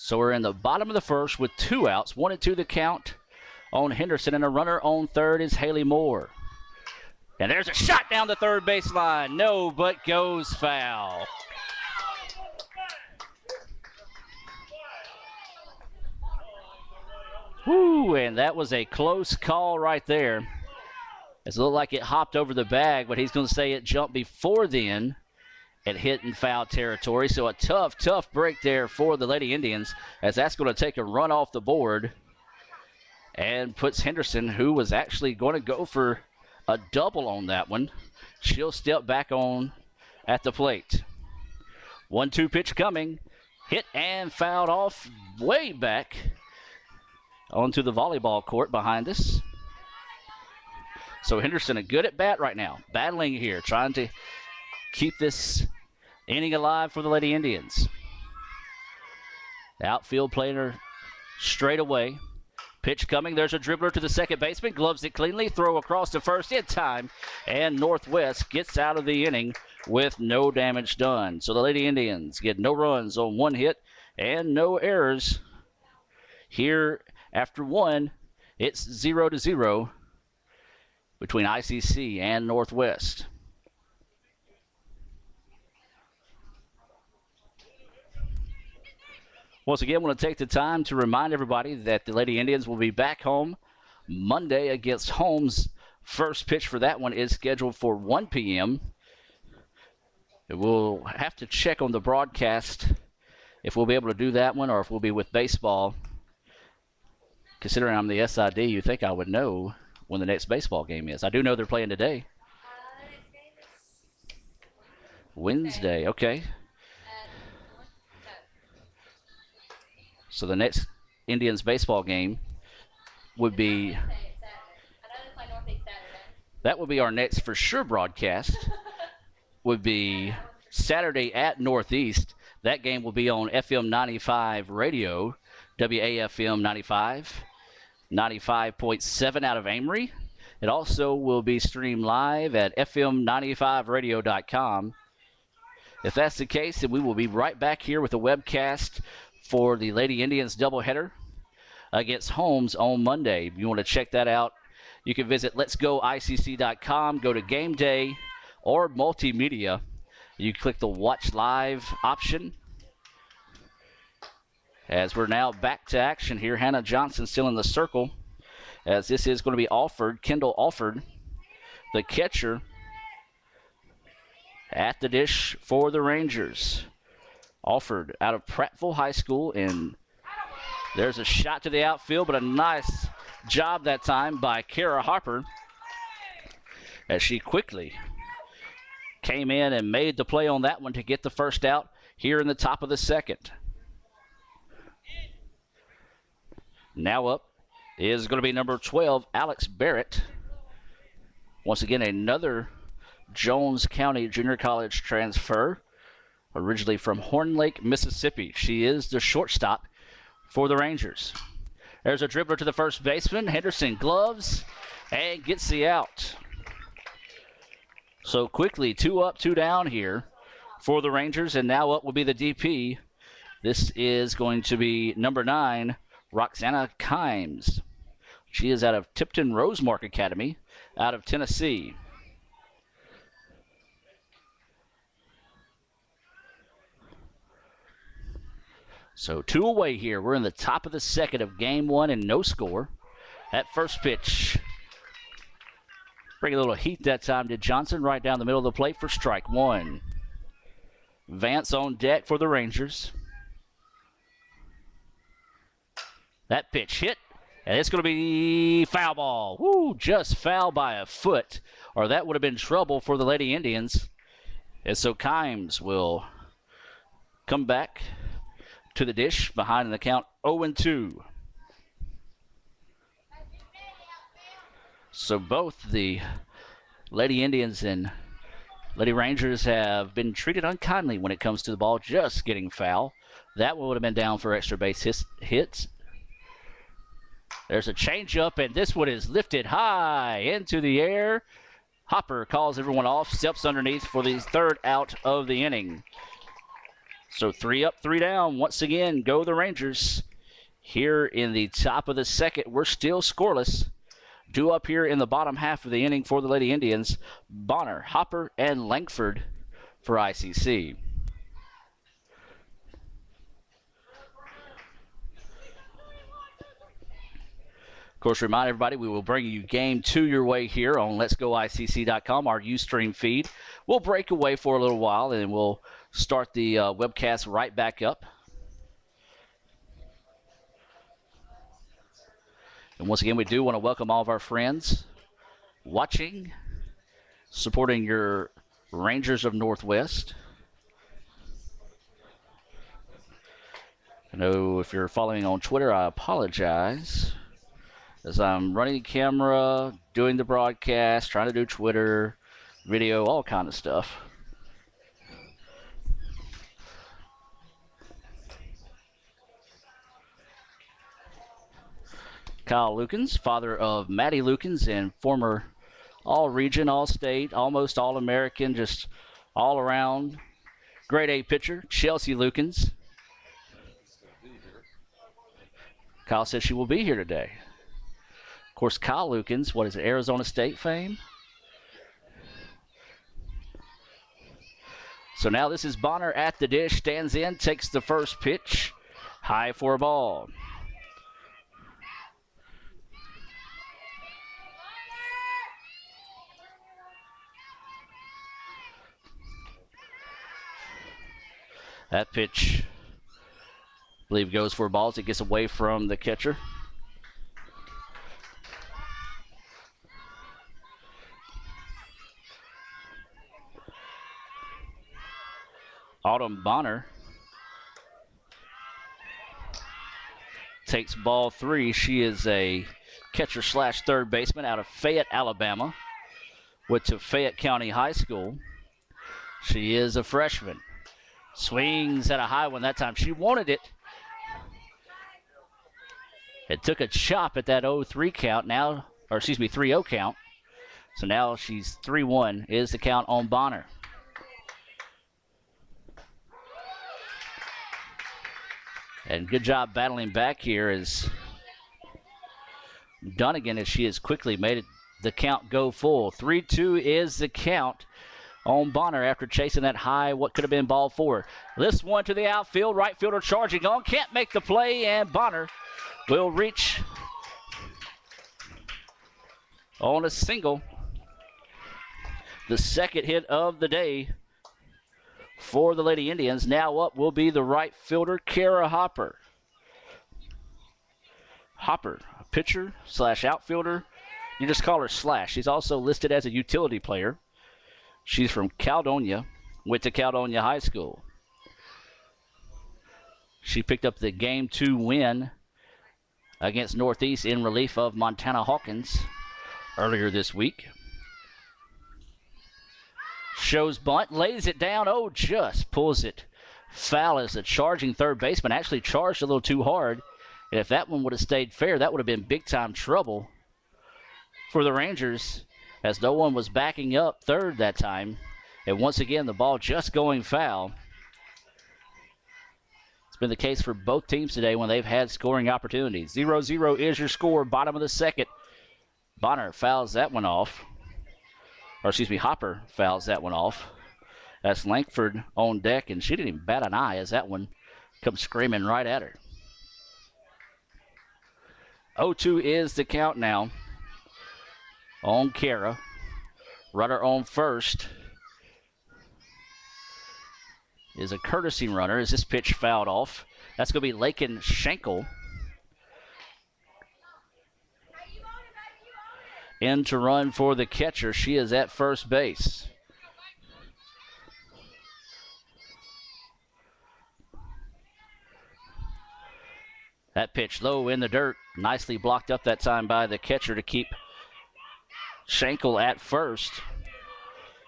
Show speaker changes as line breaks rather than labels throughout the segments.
So we're in the bottom of the first with 2 outs, 1-2 the count on Henderson, and a runner on third is Haley Moore. And there's a shot down the third baseline. No, but goes foul. Woo, and that was a close call right there. It looked like it hopped over the bag, but he's going to say it jumped before then. It hit in foul territory. So a tough break there for the Lady Indians, as that's going to take a run off the board and puts Henderson, who was actually going to go for a double on that one. She'll step back on at the plate. 1-2 pitch coming. Hit and fouled off way back onto the volleyball court behind us. So Henderson, a good at bat right now. Battling here, trying to keep this inning alive for the Lady Indians. The outfield player straight away. Pitch coming. There's a dribbler to the second baseman. Gloves it cleanly. Throw across to first in time. And Northwest gets out of the inning with no damage done. So the Lady Indians get no runs on 1 hit and no errors. Here after 1, it's 0-0 between ICC and Northwest. Once again, I want to take the time to remind everybody that the Lady Indians will be back home Monday against Holmes. First pitch for that one is scheduled for 1 p.m. We'll have to check on the broadcast if we'll be able to do that one or if we'll be with baseball. Considering I'm the SID, you think I would know when the next baseball game is. I do know they're playing today. Wednesday, okay. So the next Indians baseball game would be, that would be our next for sure broadcast, would be Saturday at Northeast. That game will be on FM 95 radio, WAFM 95.7 out of Amory. It also will be streamed live at fm95radio.com. If that's the case, then we will be right back here with a webcast for the Lady Indians doubleheader against Holmes on Monday. If you want to check that out, you can visit LetsGoICC.com, go to Game Day or Multimedia. You click the Watch Live option. As we're now back to action here, Hannah Johnson still in the circle, as this is going to be Kendall Alford, the catcher, at the dish for the Rangers. Alford out of Prattville High School, and there's a shot to the outfield, but a nice job that time by Kara Harper as she quickly came in and made the play on that one to get the first out here in the top of the second. Now up is going to be number 12, Alex Barrett. Once again, another Jones County Junior College transfer, originally from Horn Lake, Mississippi. She is the shortstop for the Rangers. There's a dribbler to the first baseman. Henderson gloves and gets the out. So quickly, 2 up, 2 down here for the Rangers, and now up will be the DP. This is going to be number 9, Roxana Kimes. She is out of Tipton Rosemark Academy out of Tennessee. So 2 away here. We're in the top of the second of game 1 and no score. That first pitch, bring a little heat that time to Johnson right down the middle of the plate for strike 1. Vance on deck for the Rangers. That pitch hit, and it's going to be foul ball. Woo, just foul by a foot, or that would have been trouble for the Lady Indians. And so Kimes will come back to the dish behind the count 0-2. So both the Lady Indians and Lady Rangers have been treated unkindly when it comes to the ball just getting foul. That one would have been down for extra base hits. There's a changeup, and this one is lifted high into the air. Hopper calls everyone off, steps underneath for the third out of the inning. So 3 up, 3 down. Once again, go the Rangers. Here in the top of the second, we're still scoreless. Due up here in the bottom half of the inning for the Lady Indians, Bonner, Hopper, and Langford for ICC. Of course, remind everybody we will bring you game 2 your way here on LetsGoICC.com, our Ustream feed. We'll break away for a little while, and we'll start the webcast right back up. And once again, we do want to welcome all of our friends watching, supporting your Rangers of Northwest. I know if you're following on Twitter, I apologize, as I'm running the camera, doing the broadcast, trying to do Twitter, video, all kind of stuff. Kyle Lukens, father of Maddie Lukens and former all-region, all-state, almost all-American, just all-around grade A pitcher, Chelsea Lukens. Kyle says she will be here today. Of course, Kyle Lukens, what is it, Arizona State fame? So now this is Bonner at the dish, stands in, takes the first pitch, high for a ball. That pitch, I believe, goes for a ball as it gets away from the catcher. Autumn Bonner takes ball 3. She is a catcher slash third baseman out of Fayette, Alabama. Went to Fayette County High School. She is a freshman. Swings at a high one that time. She wanted it. It took a chop at that 0-3 count now, or excuse me, 3-0 count. So now she's 3-1 is the count on Bonner. And good job battling back here is Dunnigan, as she has quickly made it the count go full. 3-2 is the count on Bonner after chasing that high, what could have been ball 4. This one to the outfield, right fielder charging on, can't make the play, and Bonner will reach on a single. The second hit of the day for the Lady Indians. Now up will be the right fielder, Kara Hopper. Hopper, a pitcher slash outfielder. You just call her slash. She's also listed as a utility player. She's from Caledonia, went to Caledonia High School. She picked up the Game 2 win against Northeast in relief of Montana Hawkins earlier this week. Shows bunt, lays it down, oh, just pulls it foul as the charging third baseman actually charged a little too hard. And if that one would have stayed fair, that would have been big-time trouble for the Rangers, as no one was backing up third that time. And once again, the ball just going foul. It's been the case for both teams today when they've had scoring opportunities. 0-0 is your score, bottom of the second. Bonner fouls that one off. Or excuse me, Hopper fouls that one off. That's Langford on deck, and she didn't even bat an eye as that one comes screaming right at her. 0-2 is the count now on Kara. Runner on first is a courtesy runner as this pitch fouled off. That's going to be Lakin Schenkel in to run for the catcher. She is at first base. That pitch low in the dirt, nicely blocked up that time by the catcher to keep Schenkel at first.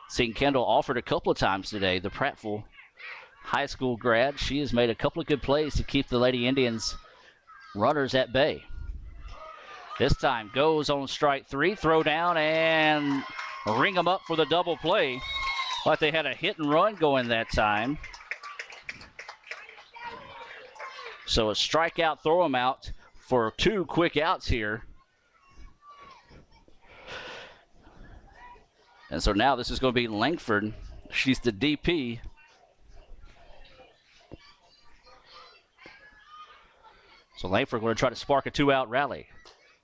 Seen Kendall offered a couple of times today, the Prattville High School grad. She has made a couple of good plays to keep the Lady Indians runners at bay. This time goes on strike 3, throw down, and ring them up for the double play. Like they had a hit and run going that time. So a strikeout, throw him out for 2 quick outs here. And so now this is going to be Langford. She's the DP. So Langford going to try to spark a 2-out rally.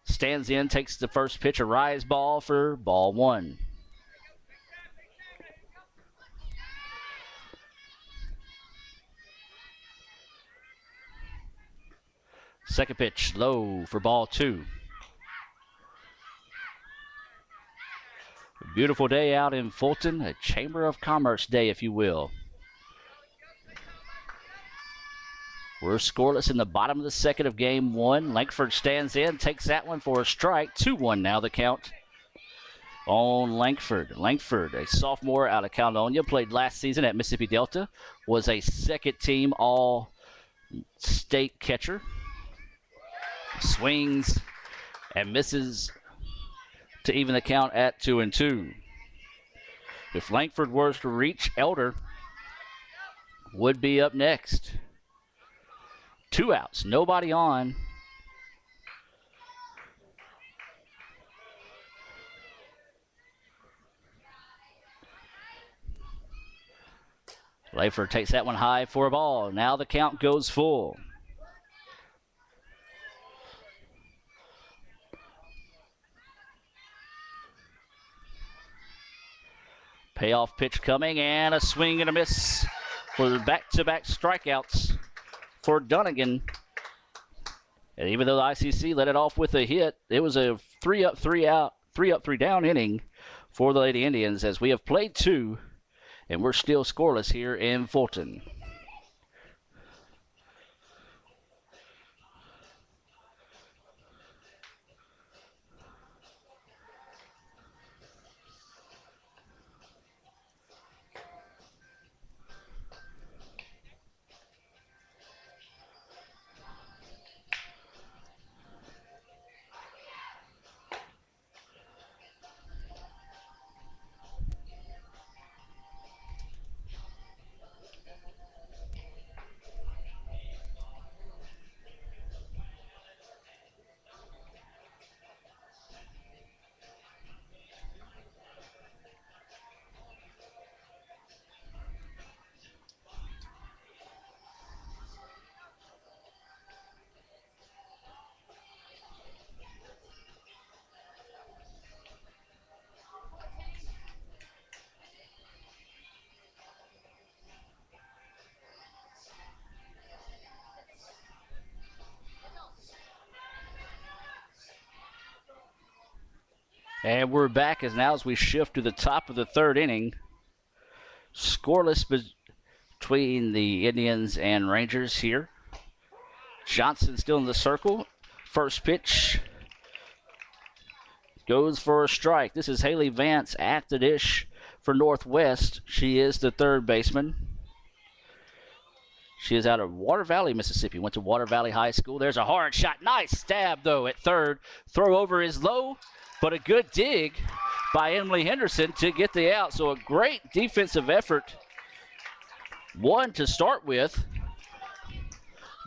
Stands in, takes the first pitch, a rise ball for ball 1. Second pitch, low for ball 2. A beautiful day out in Fulton, a Chamber of Commerce day, if you will. We're scoreless in the bottom of the second of game 1. Langford stands in, takes that one for a strike. 2-1 now the count on Langford. Langford, a sophomore out of Caledonia, played last season at Mississippi Delta, was a second-team all-state catcher. Swings and misses to even the count at 2-2. If Langford were to reach, Elder would be up next. 2 outs, nobody on. Langford takes that one high for a ball. Now the count goes full. Payoff pitch coming, and a swing and a miss for the back-to-back strikeouts for Dunnigan. And even though the ICC let it off with a hit, it was a 3-up, 3-out, 3-up, 3-down inning for the Lady Indians, as we have played 2, and we're still scoreless here in Fulton. And we're back as we shift to the top of the third inning. Scoreless between the Indians and Rangers here. Johnson still in the circle. First pitch goes for a strike. This is Haley Vance at the dish for Northwest. She is the third baseman. She is out of Water Valley, Mississippi. Went to Water Valley High School. There's a hard shot. Nice stab, though, at third. Throw over is low, but a good dig by Emily Henderson to get the out. So a great defensive effort. One to start with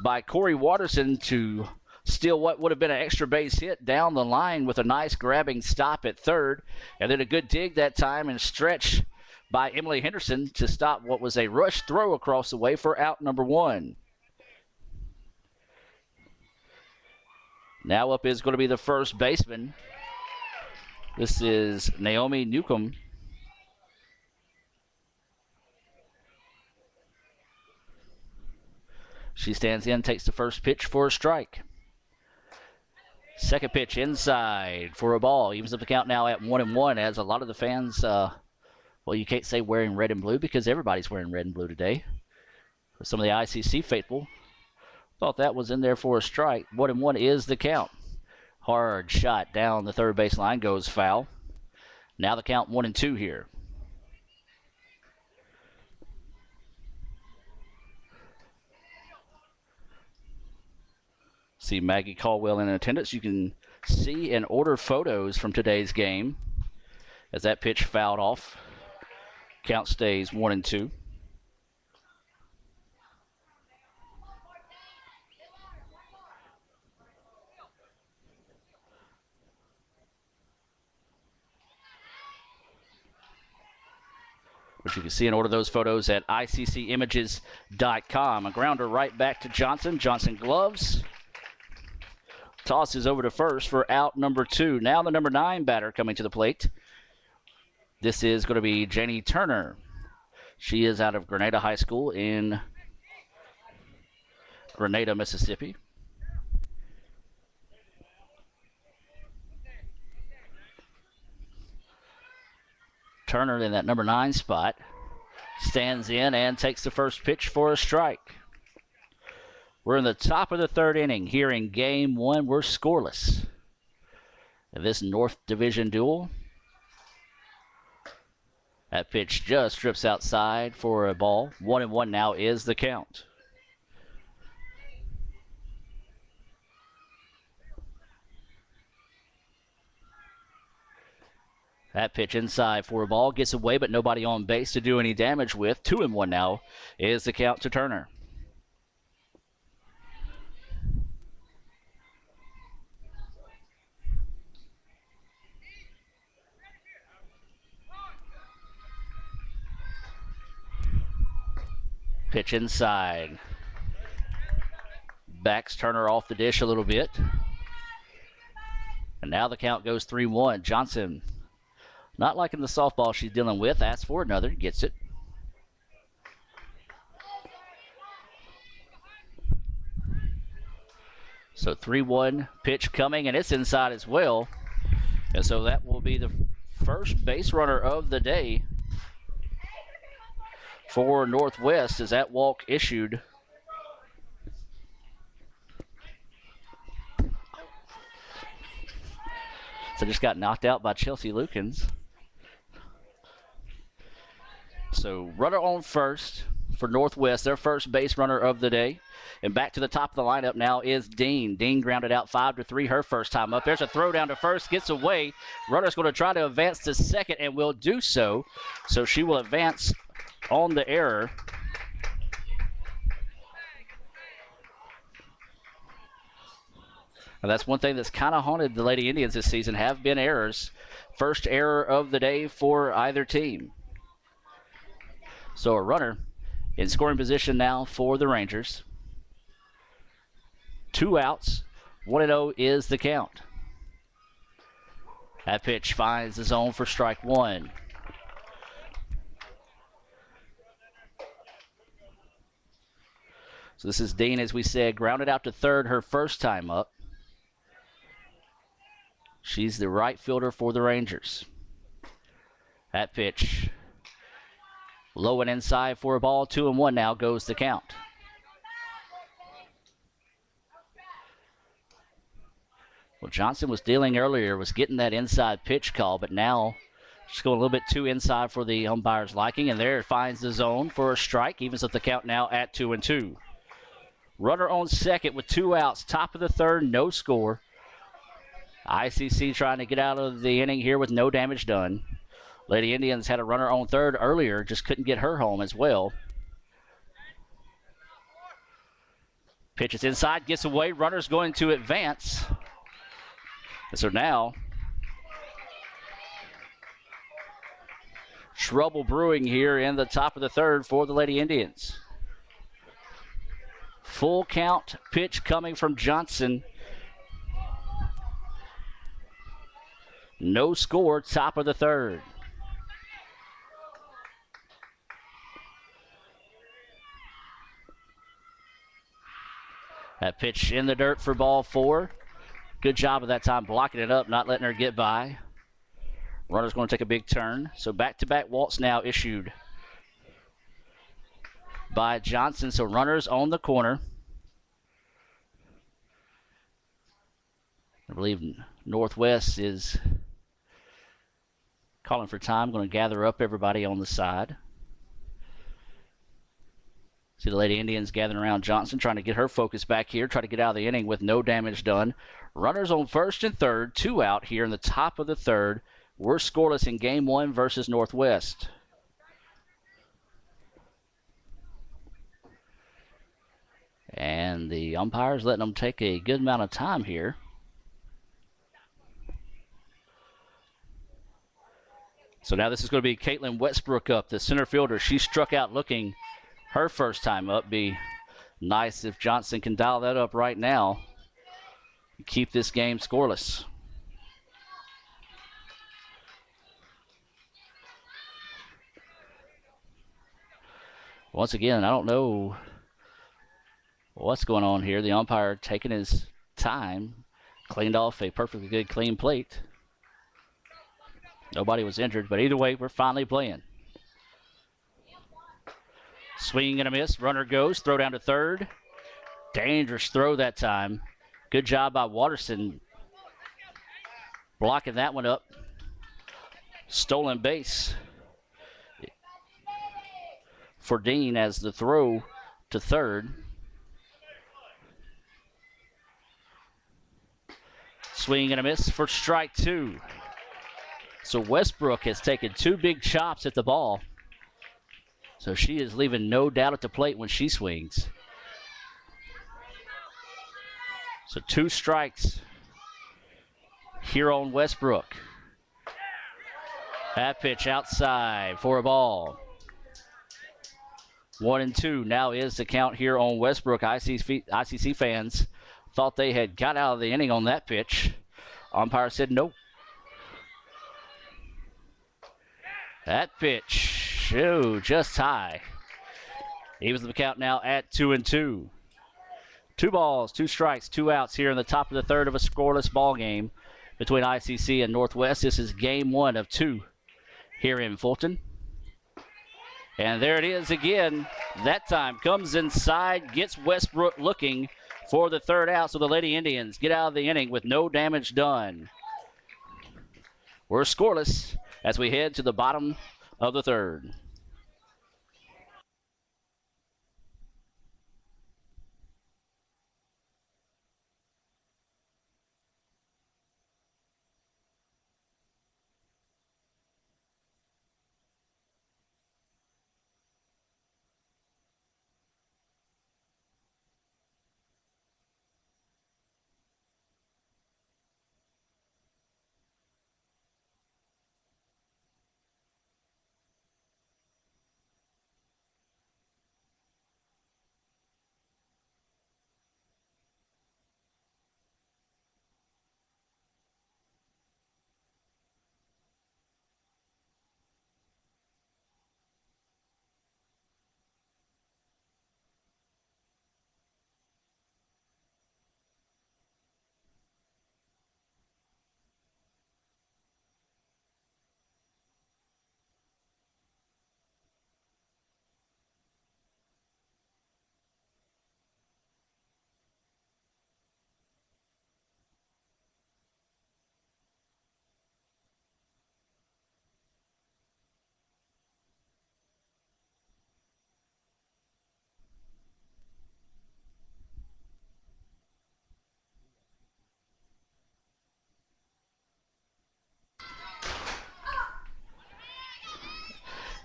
by Corey Watterson to steal what would have been an extra base hit down the line with a nice grabbing stop at third. And then a good dig that time and stretch by Emily Henderson to stop what was a rush throw across the way for out number 1. Now up is going to be the first baseman. This is Naomi Newcomb. She stands in, takes the first pitch for a strike. Second pitch inside for a ball. Evens up the count now at 1-1, as a lot of the fans, well, you can't say wearing red and blue because everybody's wearing red and blue today. For some of the ICC faithful, thought that was in there for a strike. 1-1 is the count. Hard shot down the third base line, goes foul. Now the count 1-2 here. See Maggie Caldwell in attendance. You can see and order photos from today's game as that pitch fouled off. Count stays 1-2. which you can see and order those photos at ICCimages.com. A grounder right back to Johnson. Johnson gloves. Tosses over to first for out number 2. Now the number 9 batter coming to the plate. This is going to be Janie Turner. She is out of Grenada High School in Grenada, Mississippi. Turner in that number 9 spot stands in and takes the first pitch for a strike. We're in the top of the 3rd inning here in game 1. We're scoreless in this North Division duel. That pitch just trips outside for a ball. 1-1 now is the count. That pitch inside for a ball. Gets away, but nobody on base to do any damage with. 2-1 now is the count to Turner. Pitch inside. Backs Turner off the dish a little bit. And now the count goes 3-1. Johnson, not liking the softball she's dealing with, asks for another, gets it. So 3-1 pitch coming, and it's inside as well. And so that will be the first base runner of the day for Northwest as that walk issued. So just got knocked out by Chelsea Lukens. So runner on first for Northwest, their first base runner of the day. And back to the top of the lineup now is Dean. Dean grounded out 5-3 her first time up. There's a throw down to first, gets away. Runner's going to try to advance to second and will do so. So she will advance on the error. And that's one thing that's kind of haunted the Lady Indians this season, have been errors. First error of the day for either team. So a runner in scoring position now for the Rangers. 2 outs, 1-0 is the count. That pitch finds the zone for strike 1. So this is Dean, as we said, grounded out to third her first time up. She's the right fielder for the Rangers. That pitch low and inside for a ball. 2-1 now goes the count. Well, Johnson was dealing earlier, was getting that inside pitch call, but now just going a little bit too inside for the umpire's liking, and there it finds the zone for a strike, evens up the count now at 2-2. Runner on second with 2 outs, top of the 3rd, no score. ICC trying to get out of the inning here with no damage done. Lady Indians had a runner on 3rd earlier, just couldn't get her home as well. Pitch is inside, gets away, runner's going to advance. And so now, trouble brewing here in the top of the 3rd for the Lady Indians. Full count pitch coming from Johnson. No score, top of the 3rd. That pitch in the dirt for ball 4. Good job of that time blocking it up, not letting her get by. Runner's going to take a big turn. So back-to-back walks now issued by Johnson. So runners on the corner. I believe Northwest is calling for time. Going to gather up everybody on the side. See the Lady Indians gathering around Johnson, trying to get her focus back here, try to get out of the inning with no damage done. Runners on first and third, 2 out here in the top of the 3rd. We're scoreless in game 1 versus Northwest. And the umpire's letting them take a good amount of time here. So now this is going to be Caitlin Westbrook up, the center fielder. She struck out looking her first time up. Be nice if Johnson can dial that up right now. Keep this game scoreless. Once again, I don't know what's going on here. The umpire taking his time, cleaned off a perfectly good clean plate. Nobody was injured, but either way, we're finally playing. Swing and a miss. Runner goes. Throw down to third. Dangerous throw that time. Good job by Watterson blocking that one up. Stolen base for Dean as the throw to third. Swing and a miss for strike two. So Westbrook has taken two big chops at the ball. So she is leaving no doubt at the plate when she swings. So 2 strikes here on Westbrook. That pitch outside for a ball. 1-2 now is the count here on Westbrook. ICC fans thought they had got out of the inning on that pitch. Umpire said nope. That pitch, just high. Evens the count now at 2-2. 2 balls, 2 strikes, 2 outs here in the top of the third of a scoreless ball game between ICC and Northwest. This is game 1 of 2 here in Fulton. And there it is again. That time comes inside, gets Westbrook looking for the third out. So the Lady Indians get out of the inning with no damage done. We're scoreless as we head to the bottom of the third.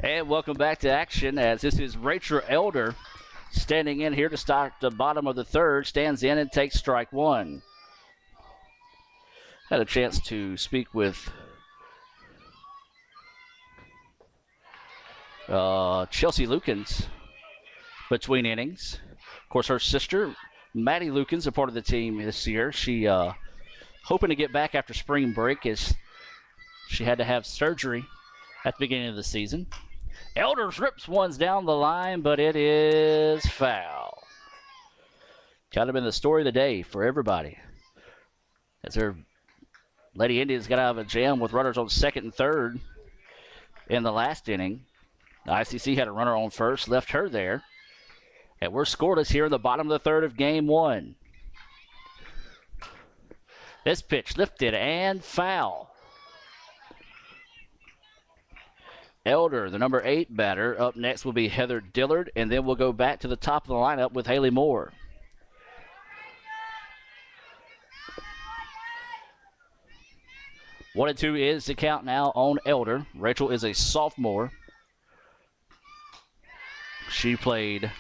And welcome back to action as this is Rachel Elder standing in here to start the bottom of the third. Stands in and takes strike 1. Had a chance to speak with Chelsea Lukens between innings. Of course, her sister, Maddie Lukens, a part of the team this year. She hoping to get back after spring break as she had to have surgery at the beginning of the season. Elders rips ones down the line, but it is foul. Kind of been the story of the day for everybody. As their Lady Indians got out of a jam with runners on second and third in the last inning. The ICC had a runner on first, left her there. And we're scoreless here in the bottom of the third of game 1. This pitch lifted and foul. Elder, the number 8 batter. Up next will be Heather Dillard, and then we'll go back to the top of the lineup with Haley Moore. One and 2 is the count now on Elder. Rachel is a sophomore. She played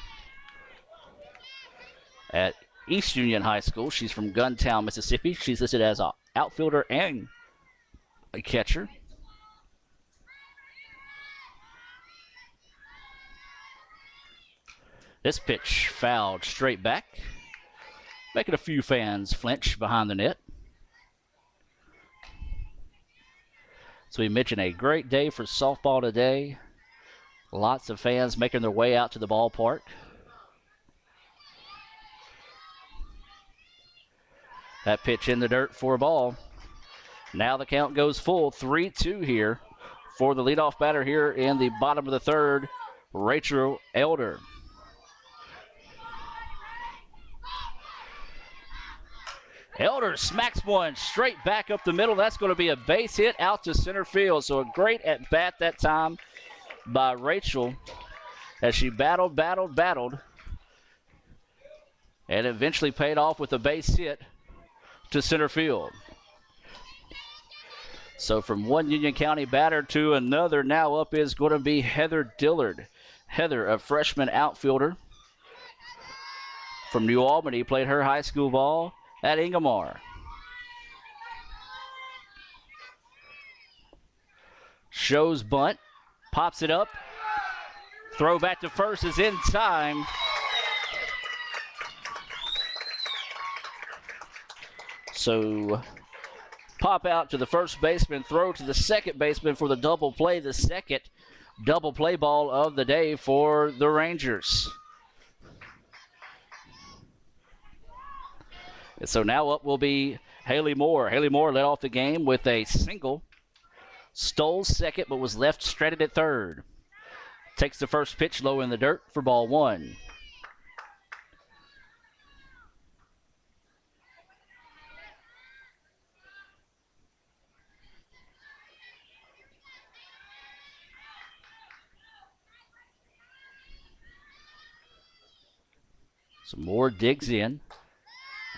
at East Union High School. She's from Guntown, Mississippi. She's listed as an outfielder and a catcher. This pitch fouled straight back, making a few fans flinch behind the net. So we mentioned a great day for softball today. Lots of fans making their way out to the ballpark. That pitch in the dirt for a ball. Now the count goes full, 3-2 here for the leadoff batter here in the bottom of the third, Rachel Elder. Elder smacks one straight back up the middle. That's going to be a base hit out to center field. So a great at bat that time by Rachel as she battled, and eventually paid off with a base hit to center field. So from one Union County batter to another, now up is going to be Heather Dillard. Heather, a freshman outfielder from New Albany, played her high school ball at Ingomar. Shows bunt, pops it up. Throw back to first is in time. So pop out to the first baseman, throw to the second baseman for the double play, the second double play ball of the day for the Rangers. And so now up will be Haley Moore. Haley Moore led off the game with a single. Stole second, but was left stranded at third. Takes the first pitch low in the dirt for ball one. So Moore digs in.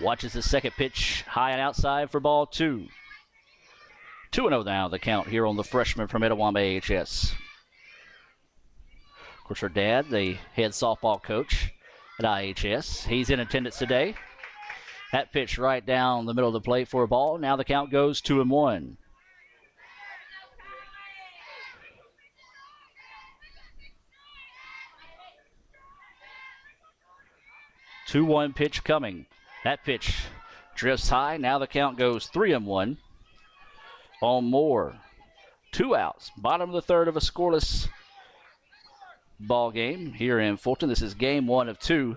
Watches the second pitch high and outside for ball two. 2-0 now the count here on the freshman from Etowah AHS. Of course, her dad, the head softball coach at IHS, he's in attendance today. That pitch right down the middle of the plate for a ball. Now the count goes 2-1. Two-one pitch coming. That pitch drifts high. Now the count goes 3-1 on Moore. 2 outs. Bottom of the third of a scoreless ball game here in Fulton. This is game 1 of 2.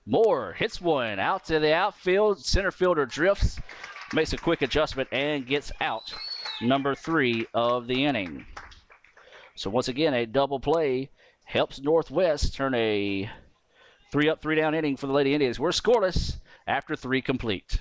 Moore hits one out to the outfield. Center fielder drifts, makes a quick adjustment, and gets out. Number 3 of the inning. So once again, a double play helps Northwest turn a 3-up, 3-down inning for the Lady Indians. We're scoreless after 3 complete.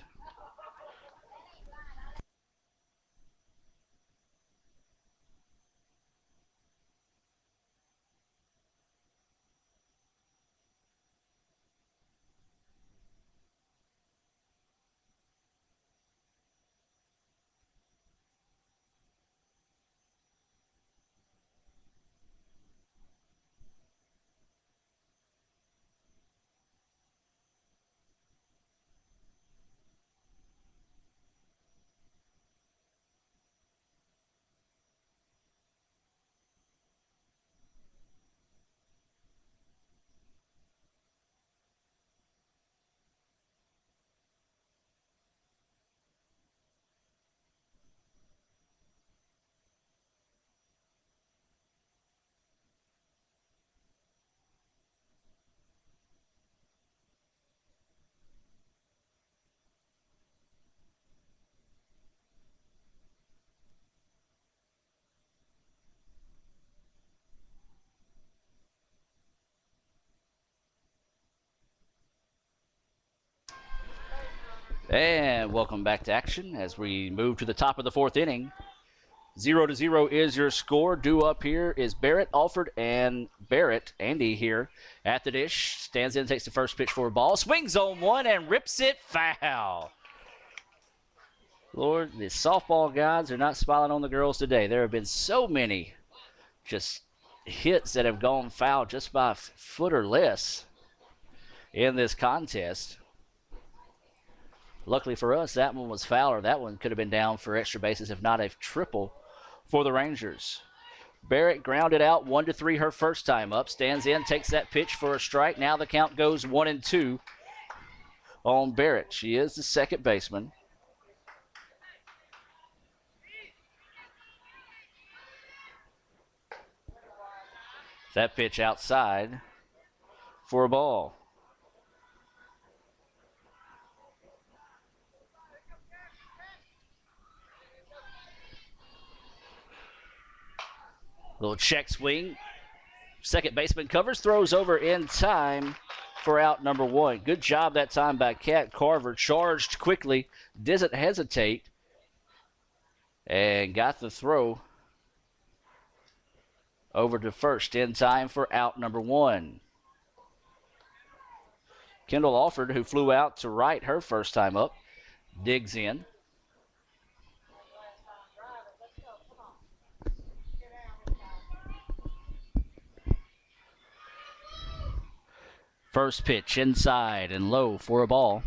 And welcome back to action as we move to the top of the 4th inning. 0-0 is your score. Due up here is Barrett, Alford, and Barrett. Andy here at the dish. Stands in, takes the first pitch for a ball. Swings on one and rips it foul. Lord, the softball gods are not smiling on the girls today. There have been so many just hits that have gone foul just by a foot or less in this contest. Luckily for us, that one was foul, or that one could have been down for extra bases, if not a triple for the Rangers. Barrett grounded out 1-3 her first time up. Stands in, takes that pitch for a strike. Now the count goes 1-2 on Barrett. She is the second baseman. That pitch outside for a ball. Little check swing. Second baseman covers, throws over in time for out number one. Good job that time by Kat Carver. Charged quickly, doesn't hesitate, and got the throw over to first in time for out number one. Kendall Alford, who flew out to right her first time up, digs in. First pitch inside and low for a ball.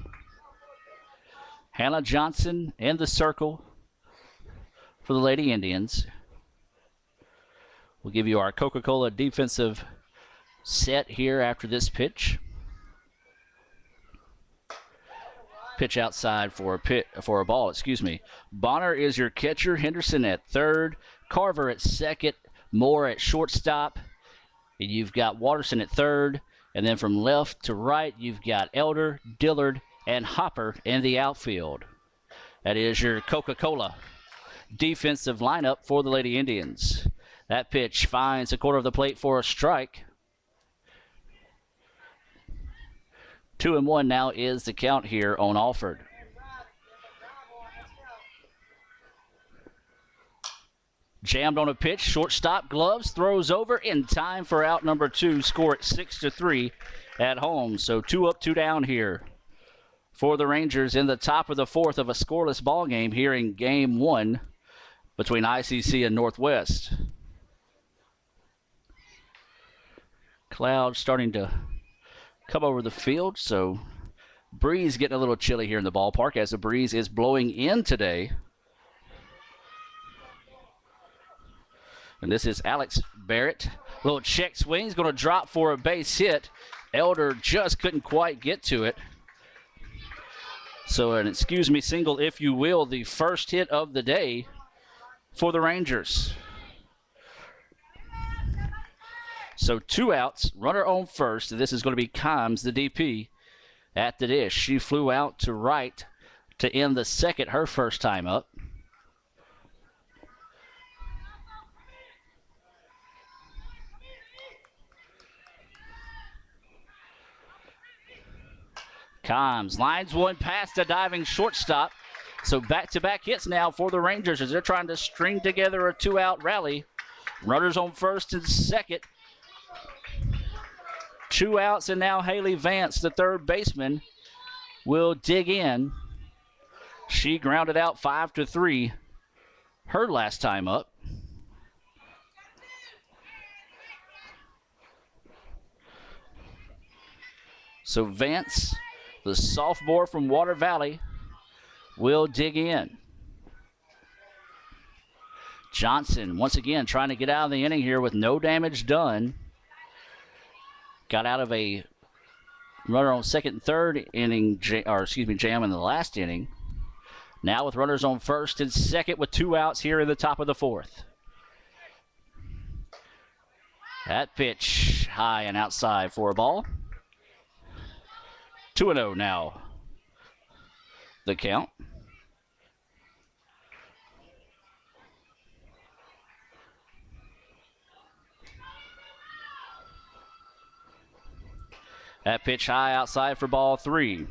Hannah Johnson in the circle for the Lady Indians. We'll give you our Coca-Cola defensive set here after this pitch. Pitch outside for a ball, excuse me. Bonner is your catcher, Henderson at third, Carver at second, Moore at shortstop. And you've got Watterson at third. And then from left to right, you've got Elder, Dillard, and Hopper in the outfield. That is your Coca-Cola defensive lineup for the Lady Indians. That pitch finds the corner of the plate for a strike. 2-1 now is the count here on Alford. Jammed on a pitch, shortstop gloves, throws over in time for out number two. Score it 6-3 at home. So 2 up, 2 down here for the Rangers in the top of the fourth of a scoreless ball game here in game one between ICC and Northwest. Clouds starting to come over the field, so breeze getting a little chilly here in the ballpark as the breeze is blowing in today. And this is Alex Barrett. Little check swing. He's going to drop for a base hit. Elder just couldn't quite get to it. So an excuse me single, if you will, the first hit of the day for the Rangers. So 2 outs, runner on first. And this is going to be Kimes, the DP, at the dish. She flew out to right to end the second, her first time up. Kimes lines one past a diving shortstop. So back-to-back hits now for the Rangers as they're trying to string together a 2-out rally. Runners on first and second. 2 outs, and now Haley Vance, the third baseman, will dig in. She grounded out 5-3 her last time up. So Vance, the sophomore from Water Valley, will dig in. Johnson, once again, trying to get out of the inning here with no damage done. Got out of a runner on second and third inning, jam in the last inning. Now with runners on first and second with 2 outs here in the top of the fourth. That pitch high and outside for a ball. 2-0 now, the count. That pitch high outside for ball 3.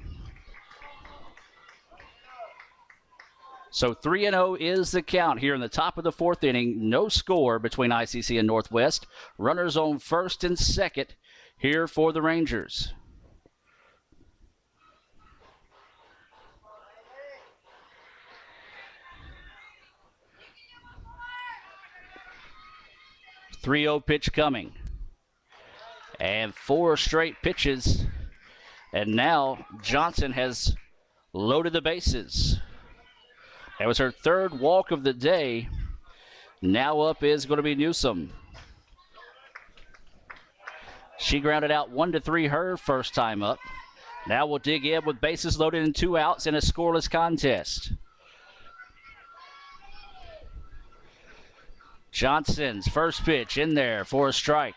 So 3-0 is the count here in the top of the fourth inning. No score between ICC and Northwest. Runners on first and second here for the Rangers. .30 pitch coming. And 4 straight pitches. And now Johnson has loaded the bases. That was her third walk of the day. Now up is going to be Newsom. She grounded out 1-3 her first time up. Now we'll dig in with bases loaded and 2 outs in a scoreless contest. Johnson's first pitch in there for a strike.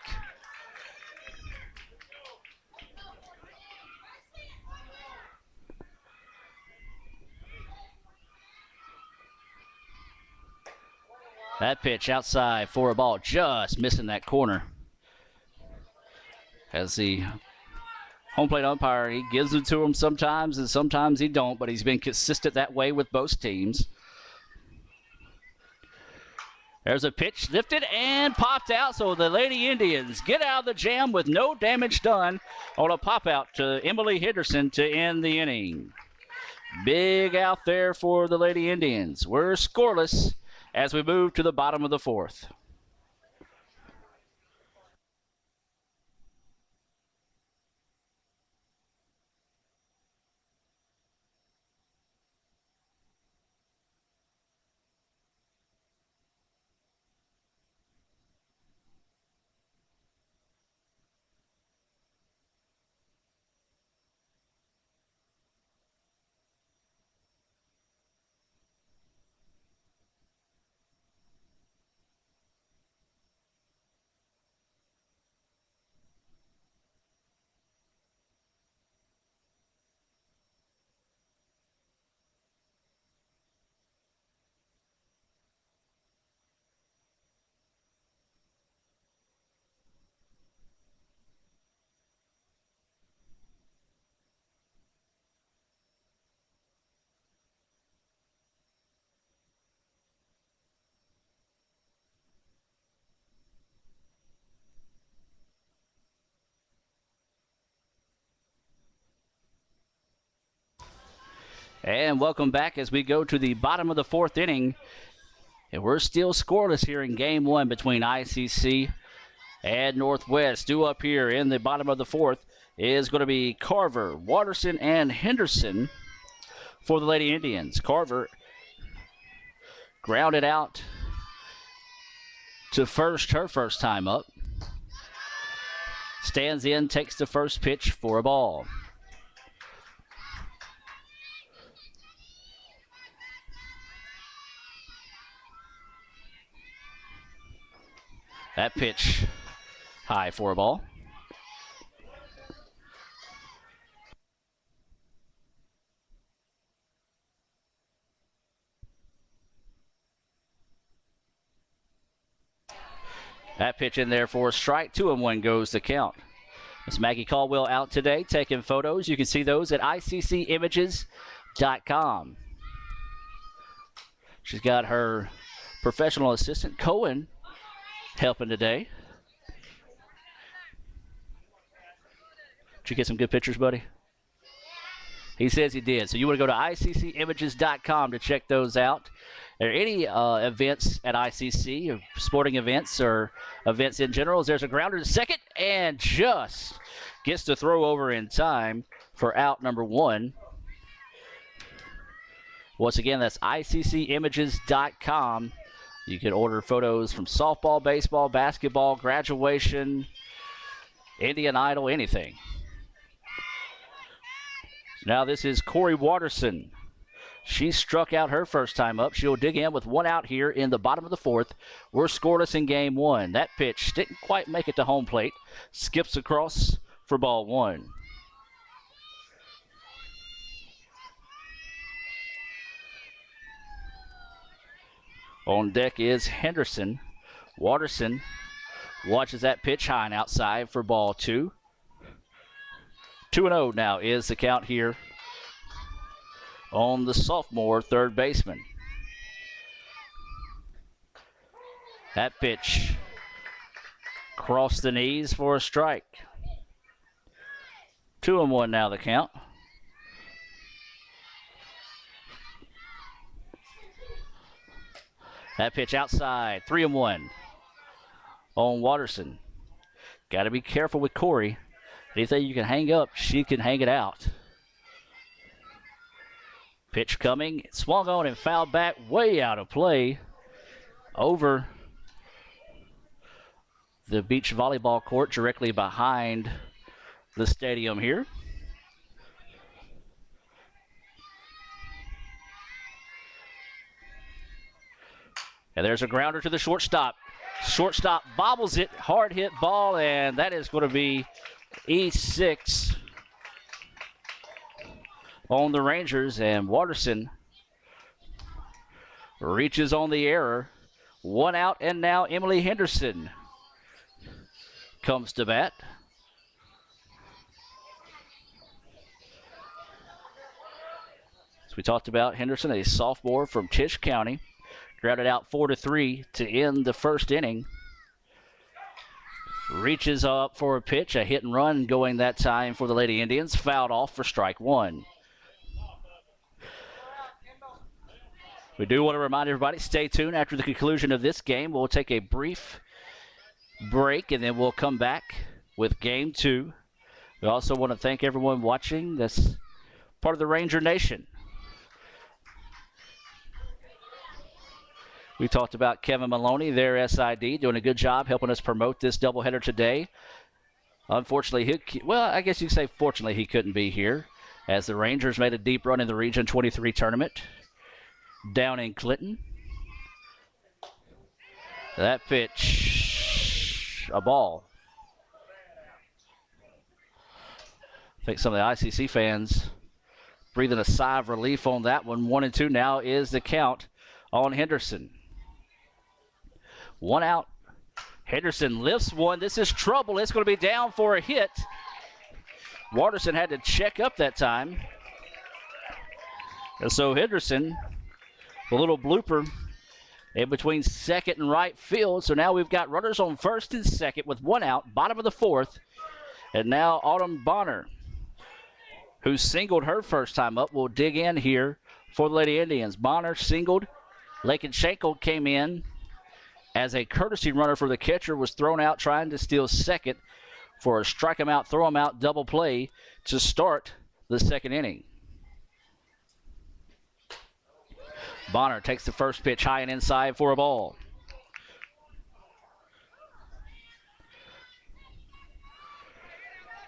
That pitch outside for a ball, just missing that corner. As the home plate umpire, he gives it to him sometimes and sometimes he don't, but he's been consistent that way with both teams. There's a pitch lifted and popped out, so the Lady Indians get out of the jam with no damage done on a pop out to Emily Henderson to end the inning. Big out there for the Lady Indians. We're scoreless as we move to the bottom of the 4th. And welcome back as we go to the bottom of the 4th inning. And we're still scoreless here in game 1 between ICC and Northwest. Due up here in the bottom of the 4th is going to be Carver, Watterson, and Henderson for the Lady Indians. Carver grounded out to first her first time up. Stands in, takes the first pitch for a ball. That pitch high for a ball. That pitch in there for a strike. 2-1 goes the count. Miss Maggie Caldwell out today taking photos. You can see those at ICCimages.com. She's got her professional assistant, Cohen, helping today. Did you get some good pictures, buddy? He says he did. So you want to go to ICCimages.com to check those out. Are there any events at ICC, or sporting events or events in general? There's a grounder to second and just gets the throw over in time for out number 1. Once again, that's ICCimages.com. You can order photos from softball, baseball, basketball, graduation, Indian Idol, anything. Now this is Corey Watterson. She struck out her first time up. She'll dig in with 1 out here in the bottom of the 4th. We're scoreless in game 1. That pitch didn't quite make it to home plate. Skips across for ball 1. On deck is Henderson. Watterson watches that pitch high and outside for ball 2. 2-0 now is the count here on the sophomore third baseman. That pitch crossed the knees for a strike. 2-1 now the count. That pitch outside, 3-1 on Watterson. Got to be careful with Corey. Anything you can hang up, she can hang it out. Pitch coming, swung on and fouled back, way out of play over the beach volleyball court directly behind the stadium here. And there's a grounder to the shortstop. Shortstop bobbles it, hard hit ball, and that is going to be E6 on the Rangers. And Watterson reaches on the error. 1 out, and now Emily Henderson comes to bat. As we talked about, Henderson, a sophomore from Tisch County, grounded out 4-3 to end the first inning. Reaches up for a pitch, a hit and run going that time for the Lady Indians. Fouled off for strike 1. We do want to remind everybody, stay tuned. After the conclusion of this game, we'll take a brief break, and then we'll come back with Game 2. We also want to thank everyone watching that's part of the Ranger Nation. We talked about Kevin Maloney, their SID, doing a good job helping us promote this doubleheader today. Unfortunately, I guess you could say fortunately he couldn't be here, as the Rangers made a deep run in the Region 23 tournament down in Clinton. That pitch, a ball. I think some of the ICC fans breathing a sigh of relief on that one. 1-2 now is the count on Henderson. 1 out. Henderson lifts one. This is trouble. It's going to be down for a hit. Watterson had to check up that time. And so Henderson, a little blooper in between second and right field. So now we've got runners on first and second with 1 out, bottom of the 4th. And now Autumn Bonner, who singled her first time up, will dig in here for the Lady Indians. Bonner singled. Lakin Schenkel came in as a courtesy runner for the catcher, was thrown out trying to steal second for a strike him out, throw him out double play to start the second inning. Bonner takes the first pitch high and inside for a ball.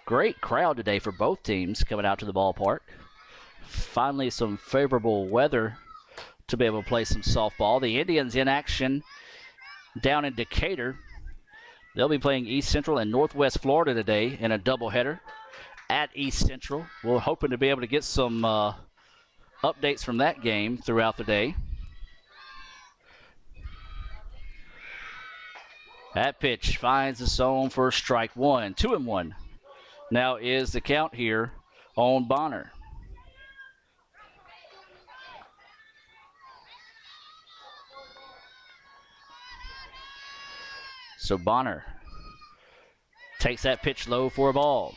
Great crowd today for both teams coming out to the ballpark. Finally some favorable weather to be able to play some softball. The Indians in action down in Decatur. They'll be playing East Central and Northwest Florida today in a doubleheader at East Central. We're hoping to be able to get some updates from that game throughout the day. That pitch finds the zone for strike 1. 2-1 now is the count here on Bonner. So Bonner takes that pitch low for a ball.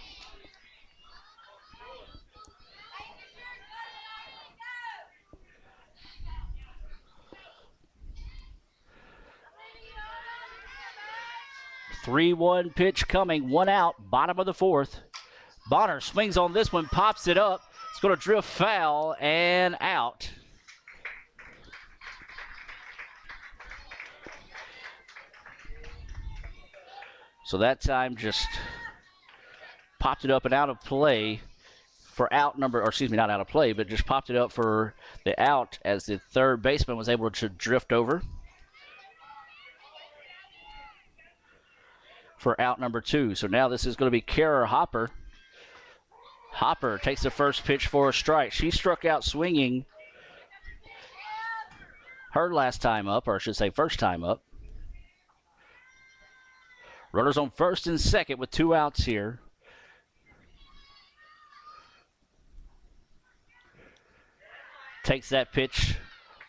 (3-1) pitch coming, 1 out, bottom of the 4th. Bonner swings on this one, pops it up. It's going to drift foul and out. So that time just popped it up and out of play for out number, or excuse me, not out of play, but just popped it up for the out as the third baseman was able to drift over for out number 2. So now this is going to be Kara Hopper. Hopper takes the first pitch for a strike. She struck out swinging her last time up, or I should say first time up. Runners on first and second with 2 outs here. Takes that pitch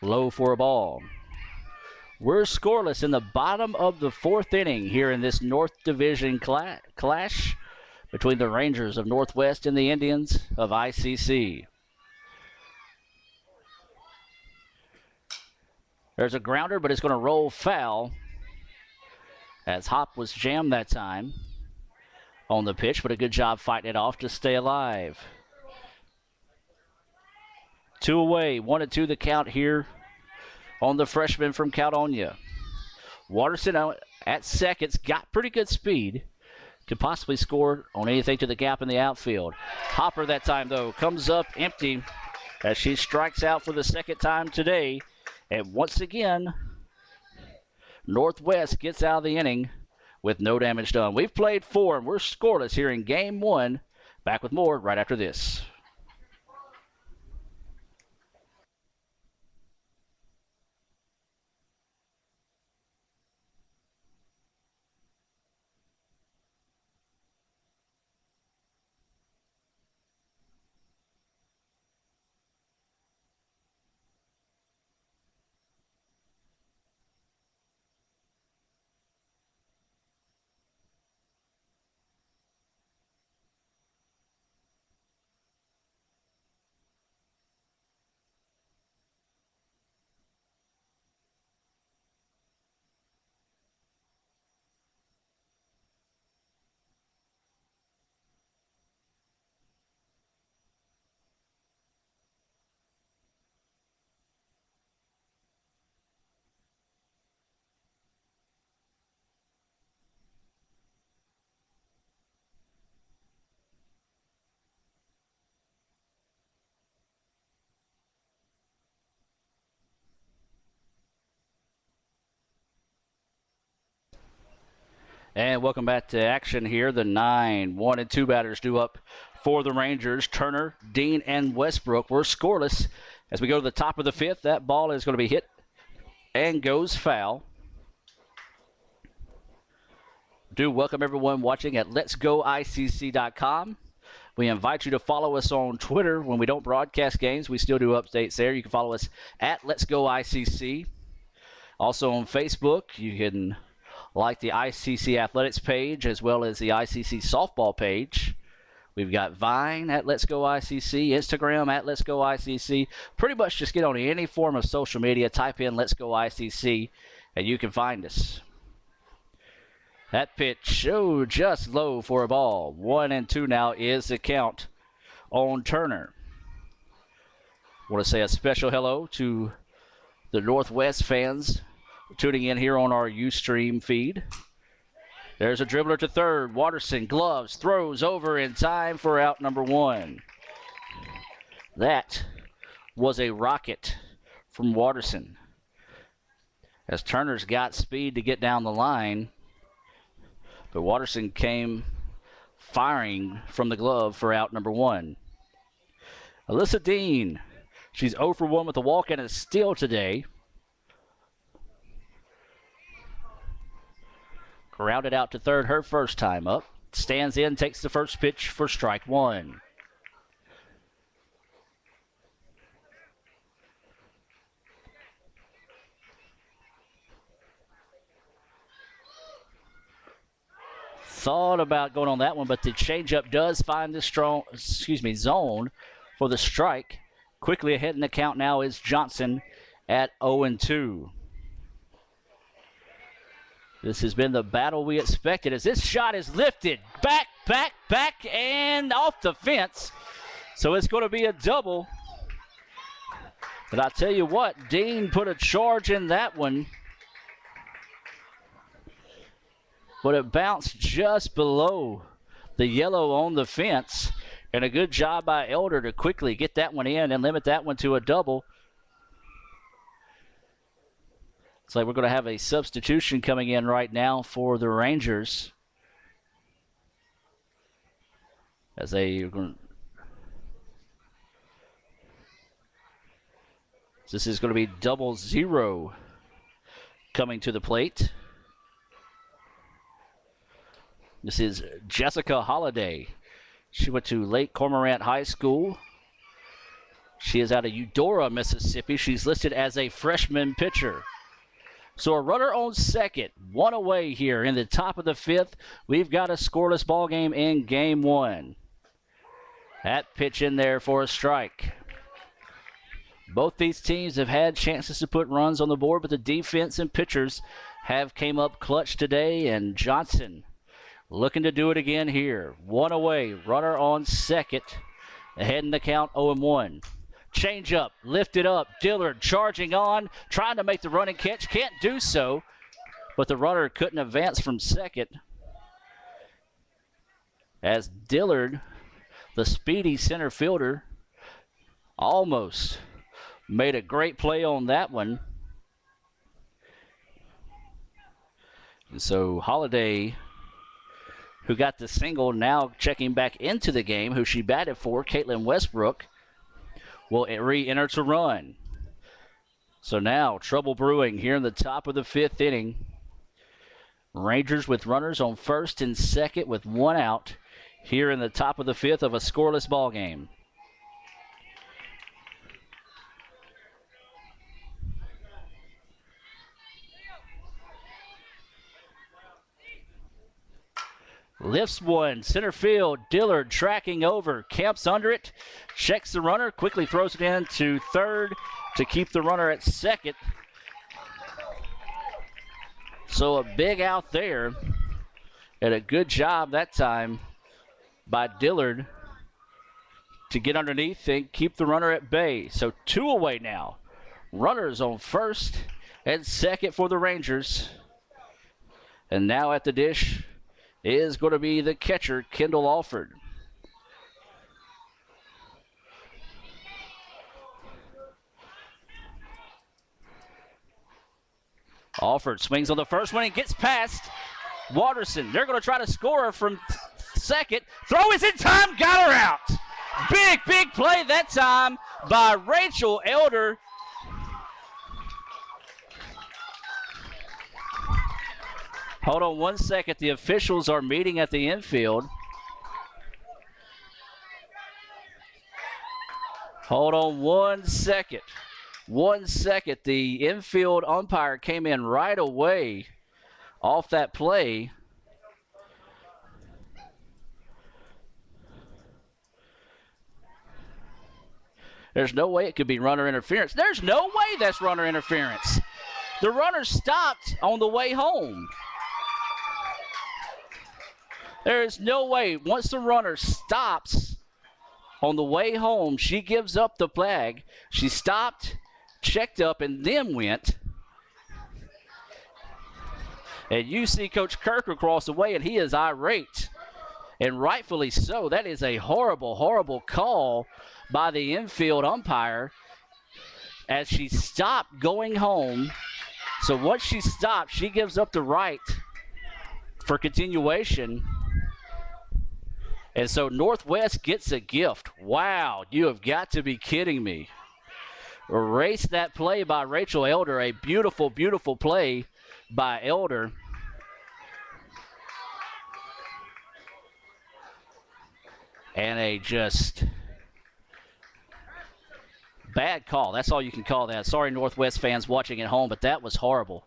low for a ball. We're scoreless in the bottom of the 4th inning here in this North Division clash between the Rangers of Northwest and the Indians of ICC. There's a grounder, but it's going to roll foul, as Hop was jammed that time on the pitch, but a good job fighting it off to stay alive. 2 away, 1-2 the count here on the freshman from Caledonia. Watterson at seconds, got pretty good speed. Could possibly score on anything to the gap in the outfield. Hopper that time, though, comes up empty as she strikes out for the second time today. And once again, Northwest gets out of the inning with no damage done. We've played 4, and we're scoreless here in Game 1. Back with more right after this. And welcome back to action here. The 9, 1 and 2 batters due up for the Rangers. Turner, Dean, and Westbrook. We're scoreless as we go to the top of the 5th. That ball is going to be hit and goes foul. Do welcome everyone watching at LetsGoICC.com. We invite you to follow us on Twitter. When we don't broadcast games, we still do updates there. You can follow us at LetsGoICC. Also on Facebook, you can like the ICC Athletics page as well as the ICC Softball page. We've got Vine at LetsGoICC, Instagram at LetsGoICC. Pretty much just get on any form of social media, type in LetsGoICC, and you can find us. That pitch, oh, just low for a ball. 1 and 2 now is the count on Turner. I want to say a special hello to the Northwest fans tuning in here on our Ustream feed. There's a dribbler to third. Watterson gloves, throws over in time for out number 1. That was a rocket from Watterson, as Turner's got speed to get down the line, but Watterson came firing from the glove for out number 1. Alyssa Dean, she's 0 for 1 with a walk and a steal today. Grounded out to third her first time up. Stands in, takes the first pitch for strike 1. Thought about going on that one, but the changeup does find the zone for the strike. Quickly ahead in the count now is Johnson at 0-2. This has been the battle we expected, as this shot is lifted. Back, and off the fence. So it's going to be a double. But I tell you what, Dean put a charge in that one. But it bounced just below the yellow on the fence. And a good job by Elder to quickly get that one in and limit that one to a double. It's like we're going to have a substitution coming in right now for the Rangers. As this is going to be 0-0 coming to the plate. This is Jessica Holliday. She went to Lake Cormorant High School. She is out of Eudora, Mississippi. She's listed as a freshman pitcher. So a runner on second, 1 away here in the top of the 5th. We've got a scoreless ball game in Game 1. That pitch in there for a strike. Both these teams have had chances to put runs on the board, but the defense and pitchers have came up clutch today, and Johnson looking to do it again here. 1 away, runner on second, ahead in the count 0-1. Change up, lifted up, Dillard charging on, trying to make the running catch, can't do so. but the runner couldn't advance from second as Dillard, the speedy center fielder, almost made a great play on that one. And so Holiday, who got the single, now checking back into the game, who she batted for, Caitlin Westbrook, will re-enter to run. So now trouble brewing here in the top of the 5th inning. Rangers with runners on first and second with one out here in the top of the 5th of a scoreless ball game. Lifts one, center field. Dillard tracking over, camps under it, checks the runner, quickly throws it in to third to keep the runner at second. So a big out there, and a good job that time by Dillard to get underneath and keep the runner at bay. So 2 away now. Runners on first and second for the Rangers. And now at the dish is going to be the catcher, Kendall Alford. Alford swings on the first one and gets past Watterson. They're going to try to score from second. Throw is in time, got her out. Big play that time by Rachel Elder. Hold on one second. The officials are meeting at the infield. Hold on 1 second. 1 second. The infield umpire came in right away off that play. There's no way it could be runner interference. There's no way that's runner interference. The runner stopped on the way home. There is no way. Once the runner stops on the way home, she gives up the flag. She stopped, checked up, and then went. And you see Coach Kirk across the way, and he is irate. And rightfully so. That is a horrible call by the infield umpire as she stopped going home. So once she stopped, she gives up the right for continuation. And so Northwest gets a gift. Wow, you have got to be kidding me. Erase that play by Rachel Elder. A beautiful play by Elder. And a just bad call. That's all you can call that. Sorry, Northwest fans watching at home, but that was horrible.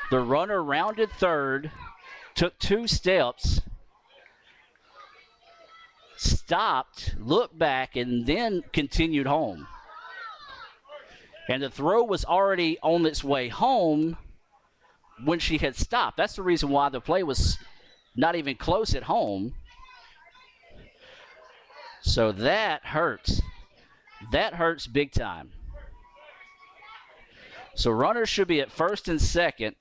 The runner rounded third, took 2 steps, stopped, looked back, and then continued home. And the throw was already on its way home when she had stopped. That's the reason why the play was not even close at home. So that hurts. That hurts big time. So runners should be at first and second.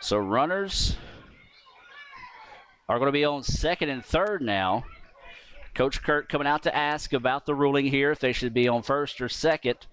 So runners are going to be on second and third now. Coach Kirk coming out to ask about the ruling here, if they should be on first or second.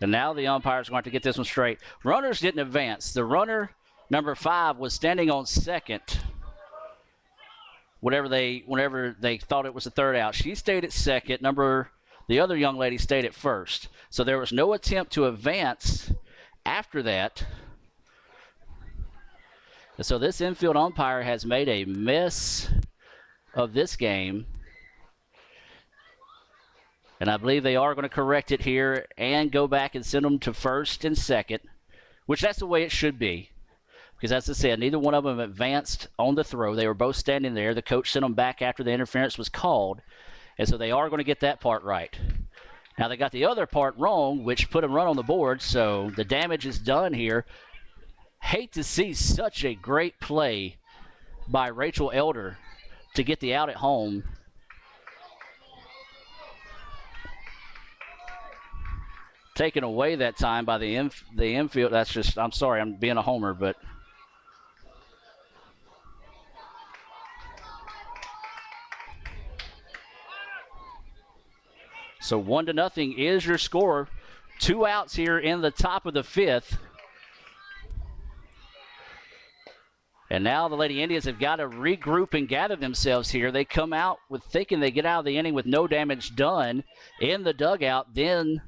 And now the umpires are going to get this one straight. Runners didn't advance. The runner, number 5, was standing on second whenever they thought it was the third out. She stayed at second. The other young lady stayed at first. So there was no attempt to advance after that. And so this infield umpire has made a mess of this game. And I believe they are going to correct it here and go back and send them to first and second, which that's the way it should be. Because as I said, neither one of them advanced on the throw. They were both standing there. The coach sent them back after the interference was called. And so they are going to get that part right. Now they got the other part wrong, which put them run on the board. So the damage is done here. Hate to see such a great play by Rachel Elder to get the out at home. Taken away that time by the infield. That's just, I'm sorry, I'm being a homer, but so 1-0 is your score. 2 outs here in the top of the 5th. And now the Lady Indians have got to regroup and gather themselves here. They come out with thinking they get out of the inning with no damage done in the dugout. Then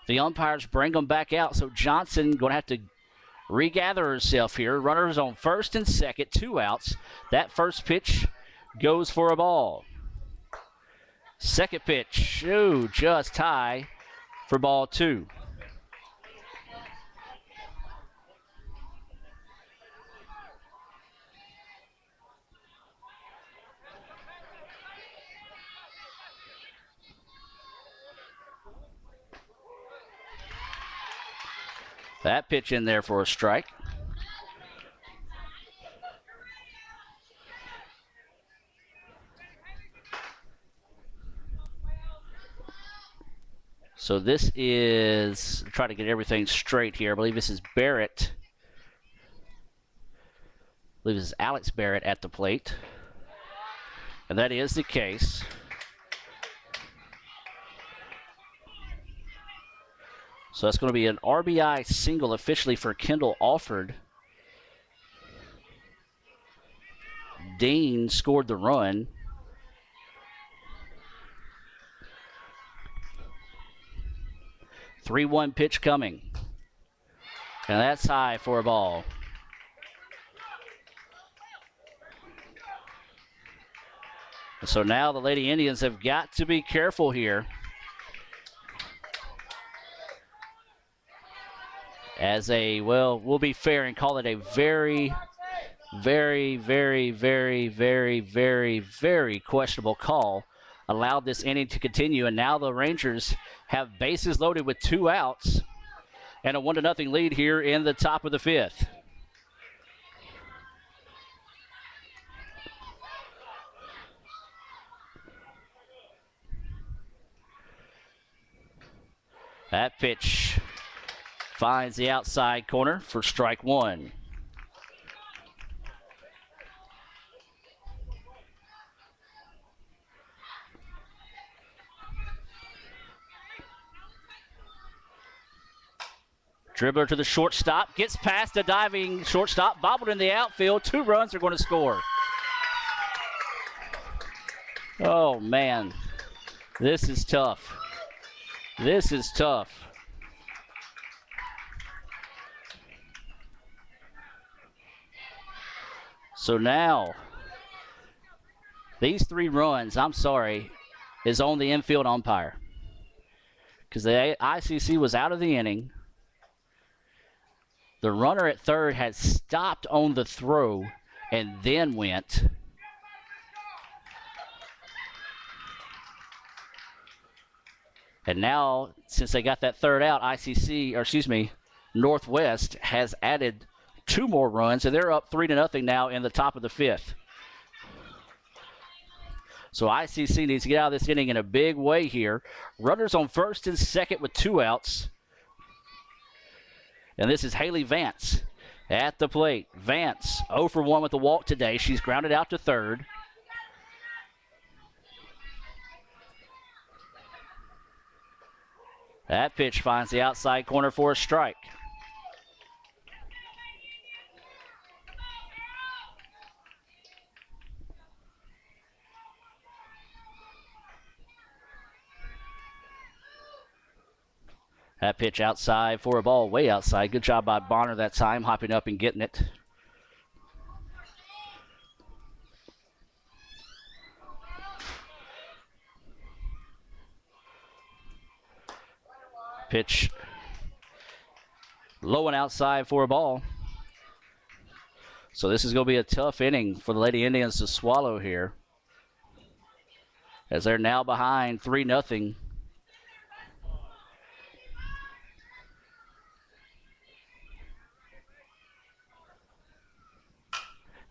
the umpires bring them back out. So Johnson going to have to regather herself here. Runners on first and second, 2 outs. That first pitch goes for a ball. Second pitch, just high for ball 2. That pitch in there for a strike. So this is, try to get everything straight here. I believe this is Barrett. I believe this is Alex Barrett at the plate. And that is the case. So that's going to be an RBI single officially for Kendall Alford. Dean scored the run. The 3-1 pitch coming. And that's high for a ball. So now the Lady Indians have got to be careful here. As we'll be fair and call it a very, very, very, very, very, very, very questionable call. Allowed this inning to continue, and now the Rangers have bases loaded with 2 outs and a 1-0 lead here in the top of the 5th. That pitch finds the outside corner for strike 1. Dribbler to the shortstop, gets past the diving shortstop, bobbled in the outfield. 2 runs are going to score. Oh, man. This is tough. This is tough. So now, these 3 runs, I'm sorry, is on the infield umpire. Because the ICC was out of the inning. The runner at third had stopped on the throw and then went. And now, since they got that third out, Northwest has added 2 more runs, and they're up 3-0 now in the top of the 5th. So ICC needs to get out of this inning in a big way here. Runners on first and second with 2 outs. And this is Haley Vance at the plate. Vance 0 for 1 with the walk today. She's grounded out to third. That pitch finds the outside corner for a strike. That pitch outside for a ball, way outside. Good job by Bonner that time, hopping up and getting it. Pitch low and outside for a ball. So this is going to be a tough inning for the Lady Indians to swallow here, as they're now behind 3-0.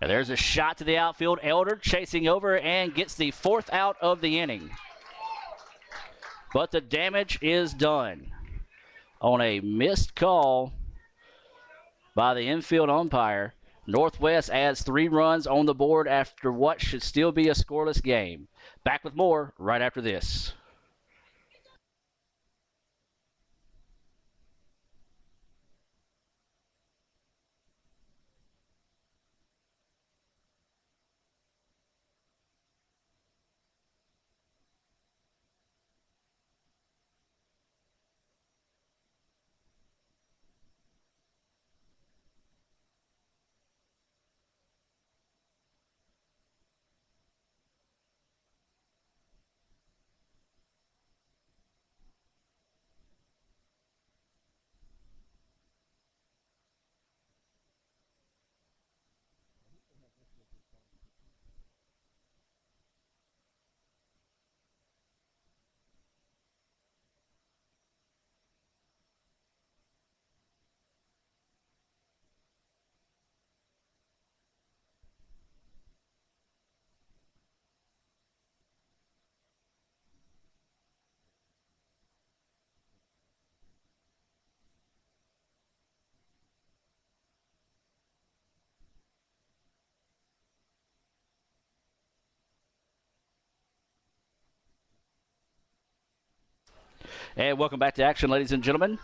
And there's a shot to the outfield. Elder chasing over and gets the 4th out of the inning. But the damage is done on a missed call by the infield umpire. Northwest adds 3 runs on the board after what should still be a scoreless game. Back with more right after this. And welcome back to action, ladies and gentlemen,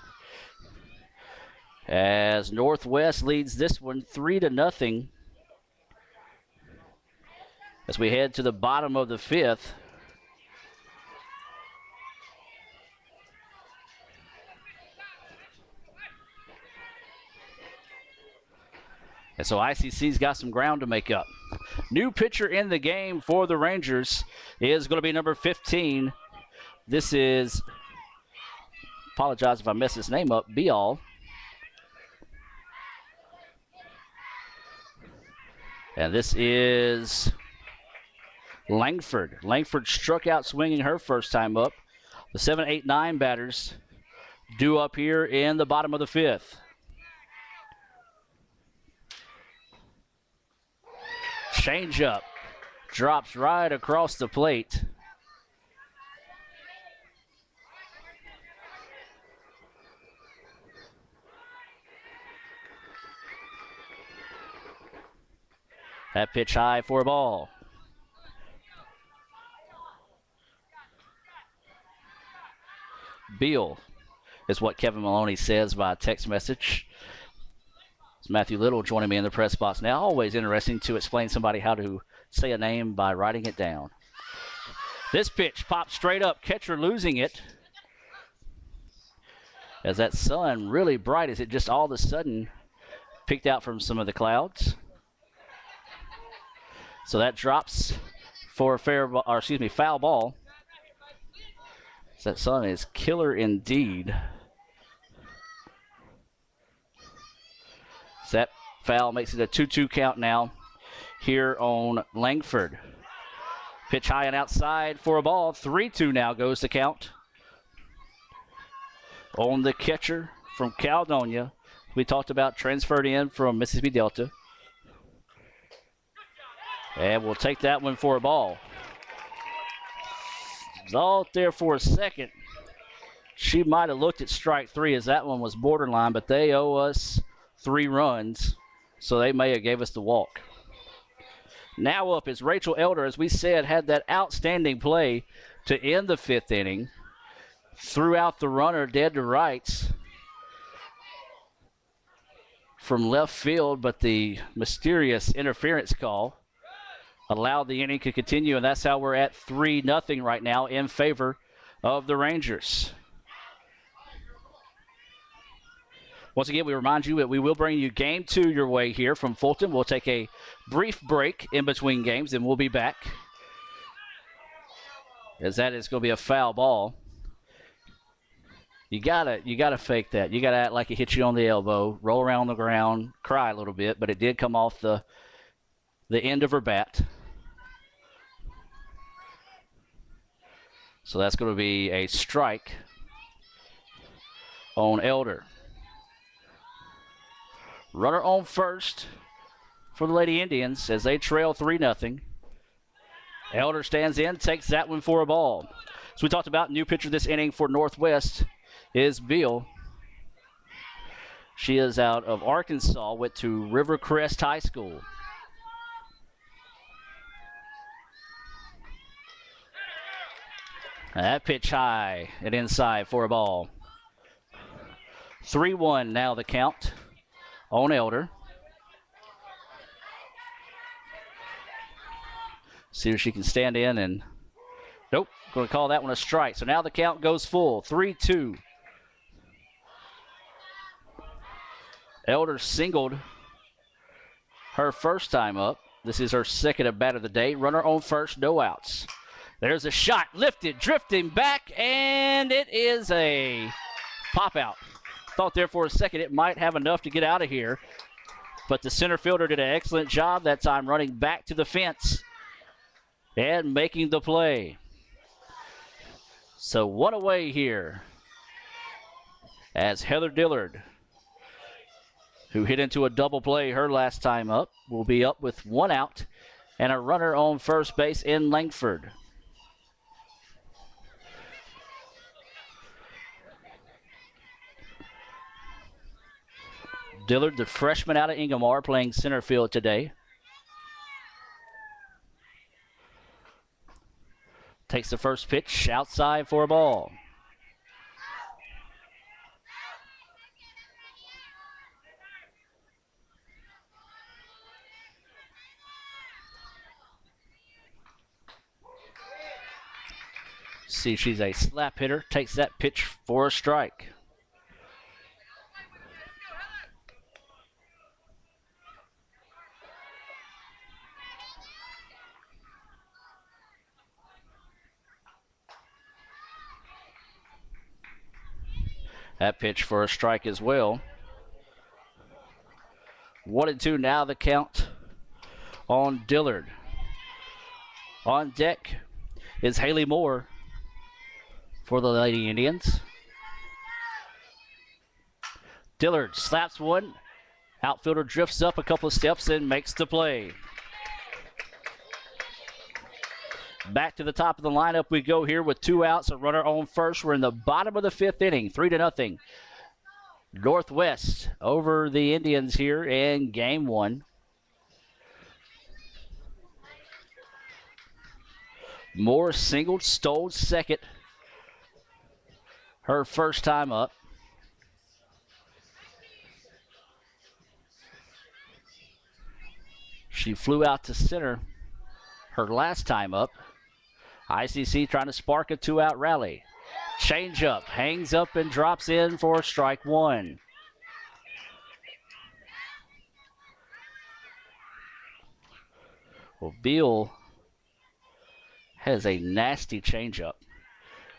as Northwest leads this one 3-0 as we head to the bottom of the 5th. And so ICC's got some ground to make up. New pitcher in the game for the Rangers is going to be number 15. This is, apologize if I mess his name up, Beal. And this is Langford. Langford struck out swinging her first time up. The 7, 8, 9 batters due up here in the bottom of the 5th. Changeup drops right across the plate. That pitch high for a ball. Beal is what Kevin Maloney says by text message. It's Matthew Little joining me in the press box now. Always interesting to explain somebody how to say a name by writing it down. This pitch pops straight up, catcher losing it. As that sun really bright as it just all of a sudden picked out from some of the clouds. So that drops for a foul ball. That sun is killer indeed. So that foul makes it a 2-2 count now here on Langford. Pitch high and outside for a ball. 3-2 now goes the count on the catcher from Caledonia. We talked about transferred in from Mississippi Delta. And we'll take that one for a ball. Out there for a second. She might have looked at strike 3 as that one was borderline, but they owe us 3 runs, so they may have gave us the walk. Now up is Rachel Elder, as we said, had that outstanding play to end the 5th inning. threw out the runner dead to rights from left field, but the mysterious interference call allowed the inning to continue, and that's how we're at 3-0 right now in favor of the Rangers. Once again, we remind you that we will bring you Game 2 your way here from Fulton. We'll take a brief break in between games, and we'll be back, as that is going to be a foul ball. You gotta fake that. You gotta act like it hit you on the elbow, roll around on the ground, cry a little bit, but it did come off the end of her bat. So that's going to be a strike on Elder. Runner on first for the Lady Indians as they trail 3-0. Elder stands in, takes that one for a ball. So we talked about new pitcher this inning for Northwest is Beal. She is out of Arkansas, went to Rivercrest High School. That pitch high and inside for a ball. 3-1 now the count on Elder. See if she can stand in and nope, going to call that one a strike. So now the count goes full, 3-2. Elder singled her first time up. This is her second at bat of the day. Runner on first, no outs. There's a shot, lifted, drifting back, and it is a pop out. Thought there for a second it might have enough to get out of here, but the center fielder did an excellent job that time running back to the fence and making the play. So one away here as Heather Dillard, who hit into a double play her last time up, will be up with one out and a runner on first base in Langford. Dillard, the freshman out of Ingomar, playing center field today. Takes the first pitch outside for a ball. See, she's a slap hitter. Takes that pitch for a strike. That pitch for a strike as well. 1-2 now the count on Dillard. On deck is Haley Moore for the Lady Indians. Dillard slaps one. Outfielder drifts up a couple of steps and makes the play. Back to the top of the lineup we go here with 2 outs, a runner on first. We're in the bottom of the 5th inning, 3-0. Northwest over the Indians here in game 1. Moore singled, stole second. Her first time up. She flew out to center her last time up. ICC trying to spark a 2-out rally. Change up, hangs up and drops in for strike 1. Well, Beal has a nasty changeup.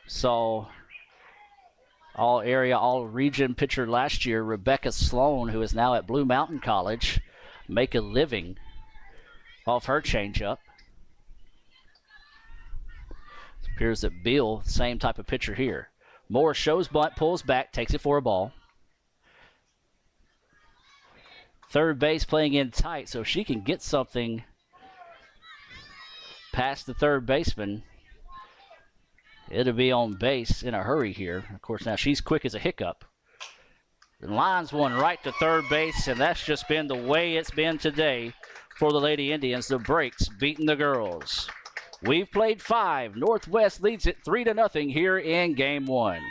So all-area, all-region pitcher last year, Rebecca Sloan, who is now at Blue Mountain College, make a living off her changeup. It appears that Beal, same type of pitcher here. Moore shows bunt, pulls back, takes it for a ball. Third base playing in tight, so if she can get something past the third baseman, it'll be on base in a hurry here. Of course, now she's quick as a hiccup. And lines one right to third base, and that's just been the way it's been today for the Lady Indians. The breaks beating the girls. We've played 5. Northwest leads it 3-0 here in game 1.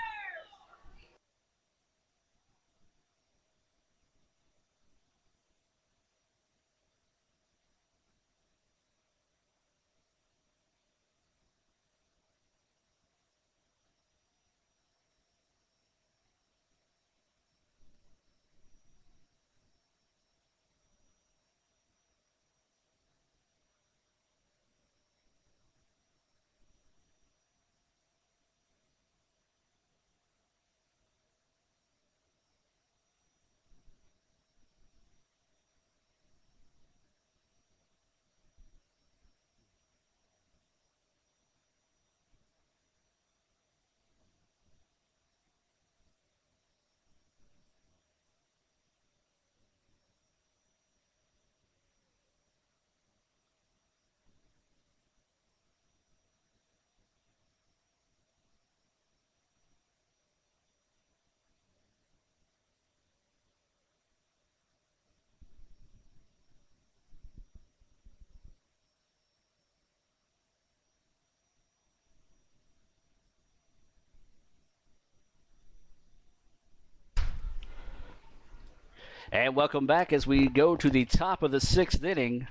And welcome back as we go to the top of the 6th inning.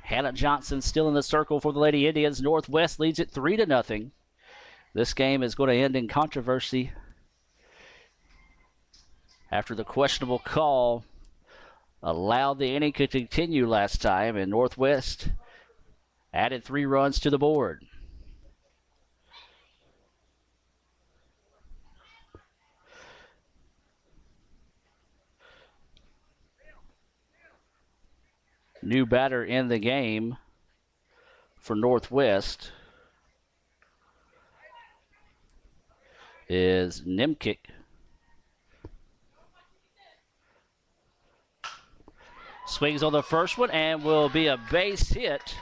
Hannah Johnson still in the circle for the Lady Indians. Northwest leads it 3-0. This game is going to end in controversy after the questionable call allowed the inning to continue last time, and Northwest added 3 runs to the board. New batter in the game for Northwest is Nimkick. Swings on the first one and will be a base hit.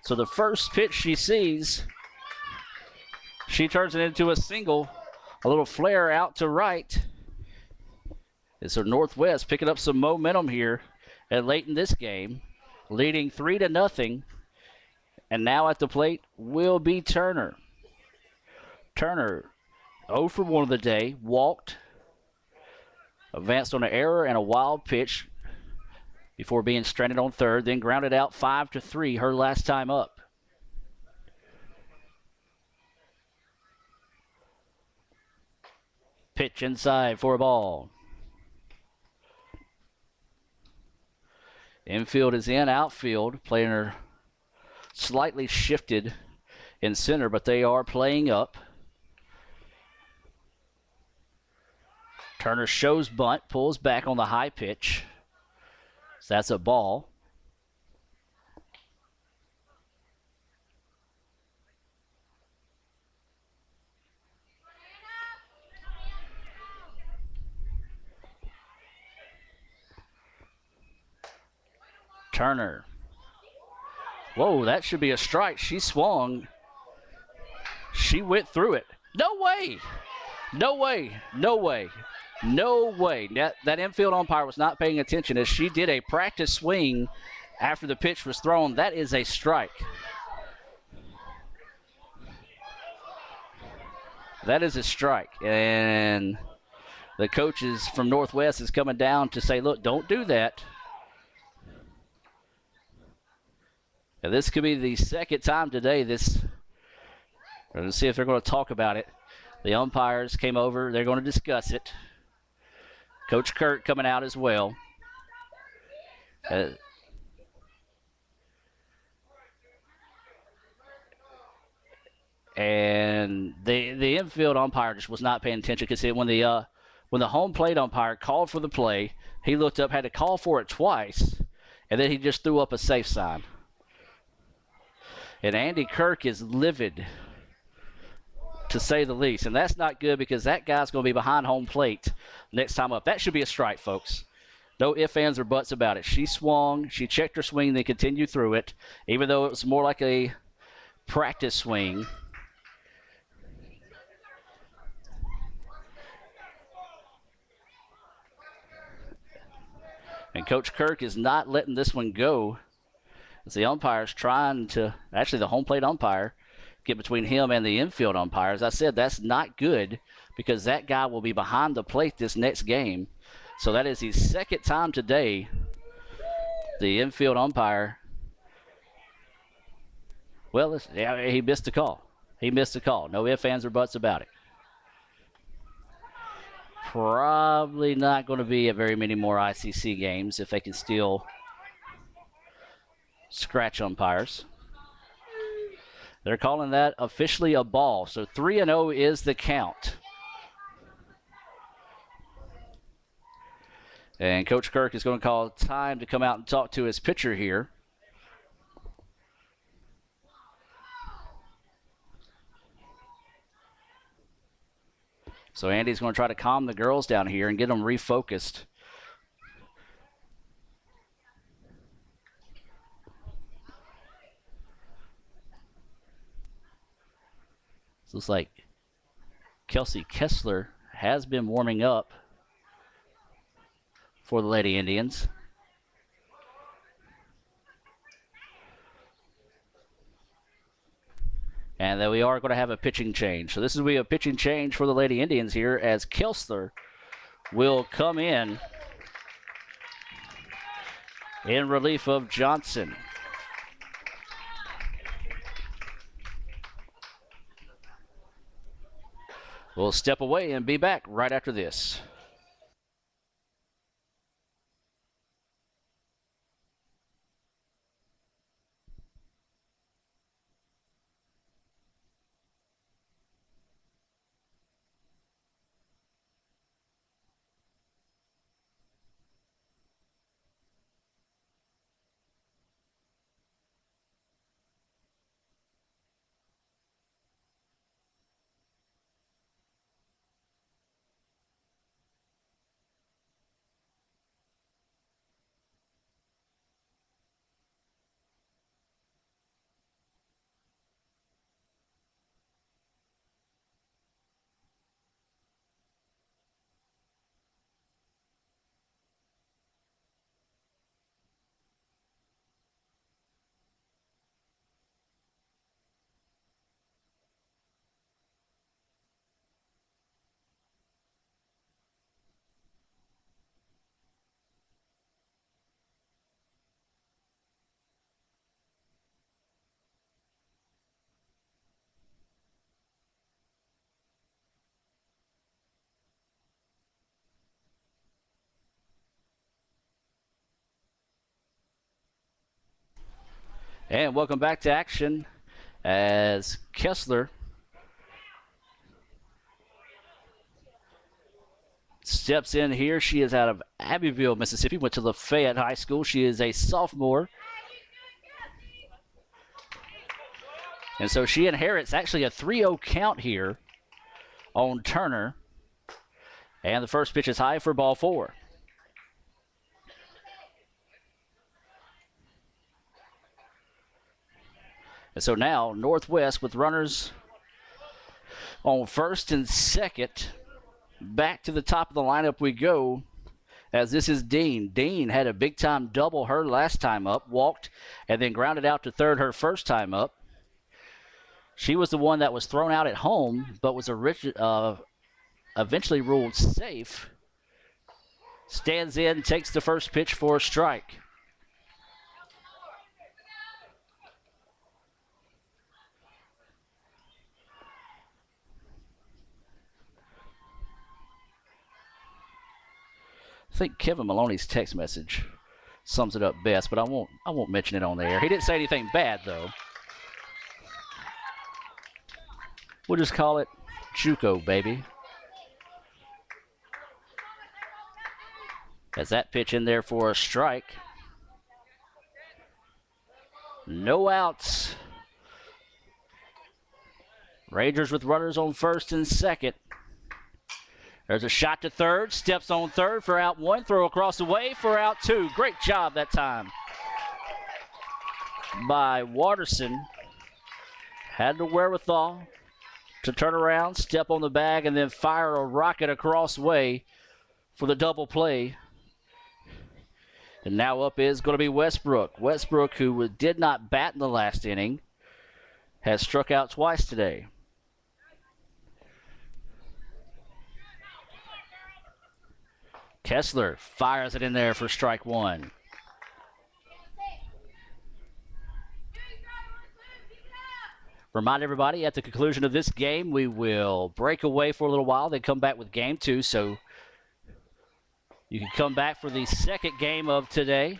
So the first pitch she sees, she turns it into a single. A little flare out to right. And so Northwest picking up some momentum here and late in this game, leading 3-0. And now at the plate will be Turner. Turner, 0 for 1 of the day, walked, advanced on an error and a wild pitch before being stranded on third, then grounded out 5-3 her last time up. Pitch inside for a ball. Infield is in, outfield, playing her slightly shifted in center, but they are playing up. Turner shows bunt, pulls back on the high pitch. So that's a ball. Turner. Whoa, that should be a strike. She swung. She went through it. No way. No way. No way. No way. That infield umpire was not paying attention as she did a practice swing after the pitch was thrown. That is a strike. That is a strike. And the coaches from Northwest is coming down to say, look, don't do that. And this could be the second time today we're going to see if they're going to talk about it. The umpires came over. They're going to discuss it. Coach Kurt coming out as well. And the infield umpire just was not paying attention because when the home plate umpire called for the play, he looked up, had to call for it twice, and then he just threw up a safe sign. And Andy Kirk is livid, to say the least. And that's not good because that guy's going to be behind home plate next time up. That should be a strike, folks. No ifs, ands, or buts about it. She swung. She checked her swing, then continued through it, even though it was more like a practice swing. And Coach Kirk is not letting this one go As the umpire's trying to, actually the home plate umpire, get between him and the infield umpire. As I said, that's not good because that guy will be behind the plate this next game. So that is the second time today the infield umpire, well, he missed the call. He missed the call. No ifs, ands, or buts about it. Probably not going to be at very many more ICC games if they can still scratch umpires. They're calling that officially a ball. So 3-0 is the count. And Coach Kirk is going to call time to come out and talk to his pitcher here. So Andy's going to try to calm the girls down here and get them refocused. So looks like Kelsey Kessler has been warming up for the Lady Indians. And then we are going to have a pitching change. So this will be a pitching change for the Lady Indians here as Kessler will come in relief of Johnson. We'll step away and be back right after this. And welcome back to action as Kessler steps in here. She is out of Abbeville, Mississippi, went to Lafayette High School. She is a sophomore. And so she inherits actually a 3-0 count here on Turner. And the first pitch is high for ball 4. And so now Northwest with runners on first and second. Back to the top of the lineup we go as this is Dean. Dean had a big-time double her last time up, walked, and then grounded out to third her first time up. She was the one that was thrown out at home but was eventually ruled safe. Stands in, takes the first pitch for a strike. I think Kevin Maloney's text message sums it up best, but I won't mention it on the air. He didn't say anything bad though. We'll just call it JUCO, baby. As that pitch in there for a strike. No outs. Rangers with runners on first and second. There's a shot to third, steps on third for out 1, throw across the way for out 2. Great job that time by Watterson. Had the wherewithal to turn around, step on the bag, and then fire a rocket across way for the double play And now up is going to be Westbrook. Westbrook, who did not bat in the last inning, has struck out twice today. Kessler fires it in there for strike one. Remind everybody, at the conclusion of this game, we will break away for a little while, then come back with game two. So you can come back for the second game of today.